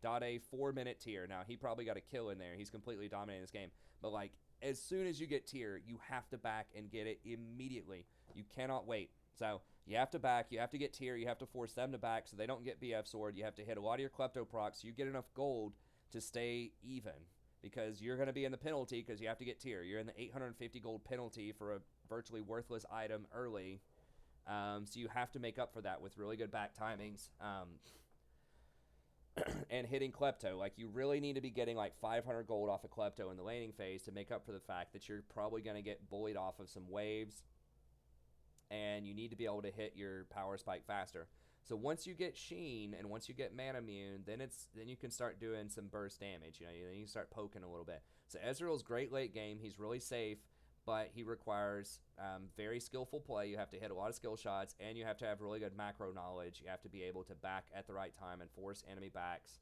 Dade 4-minute tier. Now, he probably got a kill in there. He's completely dominating this game. But, like, as soon as you get tier, you have to back and get it immediately. You cannot wait. So, you have to back. You have to get tier. You have to force them to back so they don't get BF sword. You have to hit a lot of your klepto procs so you get enough gold to stay even. Because you're going to be in the penalty because you have to get tier. You're in the 850 gold penalty for a virtually worthless item early. So you have to make up for that with really good back timings. And hitting klepto. Like, you really need to be getting like 500 gold off of klepto in the laning phase to make up for the fact that you're probably going to get bullied off of some waves, and you need to be able to hit your power spike faster. So once you get Sheen and once you get Man Immune, then you can start doing some burst damage. You know, then you start poking a little bit. So Ezreal's great late game. He's really safe, but he requires very skillful play. You have to hit a lot of skill shots, and you have to have really good macro knowledge. You have to be able to back at the right time and force enemy backs,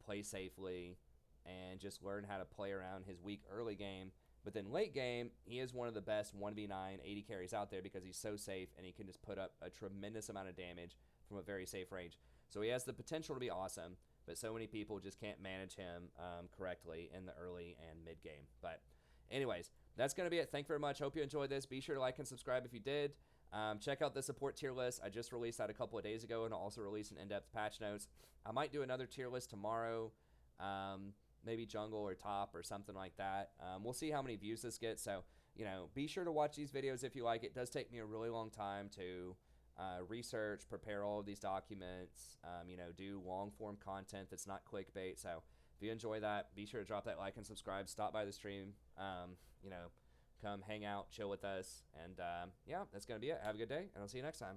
play safely, and just learn how to play around his weak early game. But then late game, he is one of the best 1v9 AD carries out there because he's so safe, and he can just put up a tremendous amount of damage from a very safe range. So he has the potential to be awesome, but so many people just can't manage him correctly in the early and mid game. But anyways, that's going to be it. Thank you very much. Hope you enjoyed this. Be sure to like and subscribe if you did. Check out the support tier list. I just released that a couple of days ago, and I'll also release an in-depth patch notes. I might do another tier list tomorrow, maybe jungle or top or something like that. We'll see how many views this gets. So, you know, be sure to watch these videos if you like. It does take me a really long time to research, prepare all of these documents, you know, do long-form content that's not clickbait. So if you enjoy that, be sure to drop that like and subscribe. Stop by the stream. You know, come hang out, chill with us. And, yeah, that's going to be it. Have a good day, and I'll see you next time.